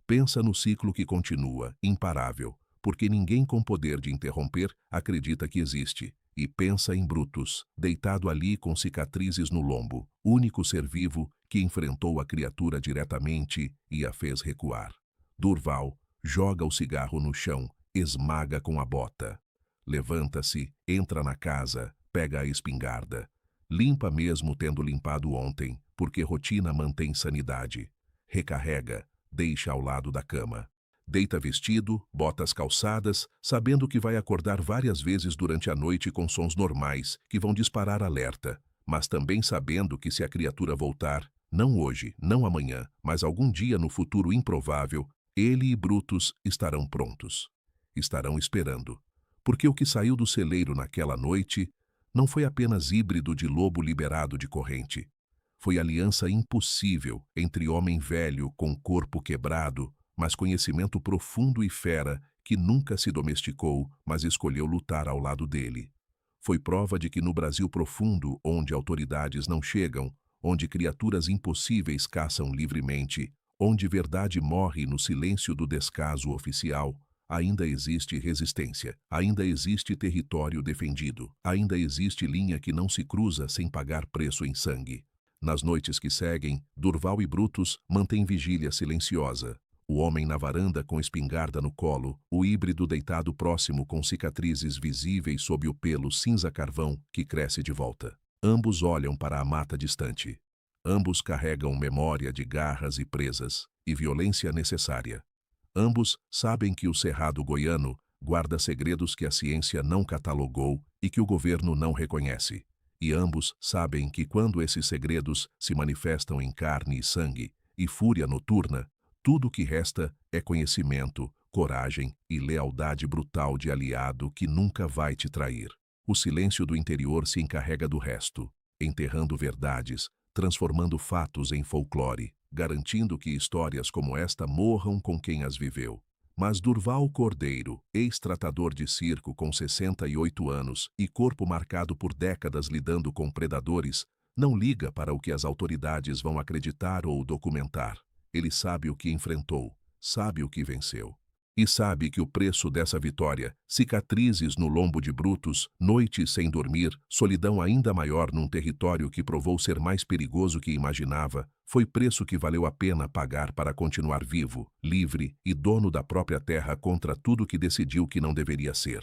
Speaker 1: Pensa no ciclo que continua, imparável, porque ninguém com poder de interromper acredita que existe. E pensa em Brutus, deitado ali com cicatrizes no lombo, único ser vivo que enfrentou a criatura diretamente e a fez recuar. Durval joga o cigarro no chão, esmaga com a bota. Levanta-se, entra na casa, pega a espingarda. Limpa mesmo tendo limpado ontem, porque rotina mantém sanidade. Recarrega, deixa ao lado da cama. Deita vestido, botas calçadas, sabendo que vai acordar várias vezes durante a noite com sons normais, que vão disparar alerta, mas também sabendo que se a criatura voltar, não hoje, não amanhã, mas algum dia no futuro improvável, ele e Brutus estarão prontos. Estarão esperando. Porque o que saiu do celeiro naquela noite não foi apenas híbrido de lobo liberado de corrente. Foi aliança impossível entre homem velho com corpo quebrado, mas conhecimento profundo e fera que nunca se domesticou, mas escolheu lutar ao lado dele. Foi prova de que no Brasil profundo, onde autoridades não chegam, onde criaturas impossíveis caçam livremente, onde verdade morre no silêncio do descaso oficial, ainda existe resistência, ainda existe território defendido, ainda existe linha que não se cruza sem pagar preço em sangue. Nas noites que seguem, Durval e Brutus mantêm vigília silenciosa. O homem na varanda com espingarda no colo, o híbrido deitado próximo com cicatrizes visíveis sob o pelo cinza-carvão que cresce de volta. Ambos olham para a mata distante. Ambos carregam memória de garras e presas, e violência necessária. Ambos sabem que o cerrado goiano guarda segredos que a ciência não catalogou e que o governo não reconhece. E ambos sabem que quando esses segredos se manifestam em carne e sangue e fúria noturna, tudo o que resta é conhecimento, coragem e lealdade brutal de aliado que nunca vai te trair. O silêncio do interior se encarrega do resto, enterrando verdades, transformando fatos em folclore, garantindo que histórias como esta morram com quem as viveu. Mas Durval Cordeiro, ex-tratador de circo com 68 anos e corpo marcado por décadas lidando com predadores, não liga para o que as autoridades vão acreditar ou documentar. Ele sabe o que enfrentou, sabe o que venceu. E sabe que o preço dessa vitória, cicatrizes no lombo de Brutus, noites sem dormir, solidão ainda maior num território que provou ser mais perigoso que imaginava, foi preço que valeu a pena pagar para continuar vivo, livre e dono da própria terra contra tudo que decidiu que não deveria ser.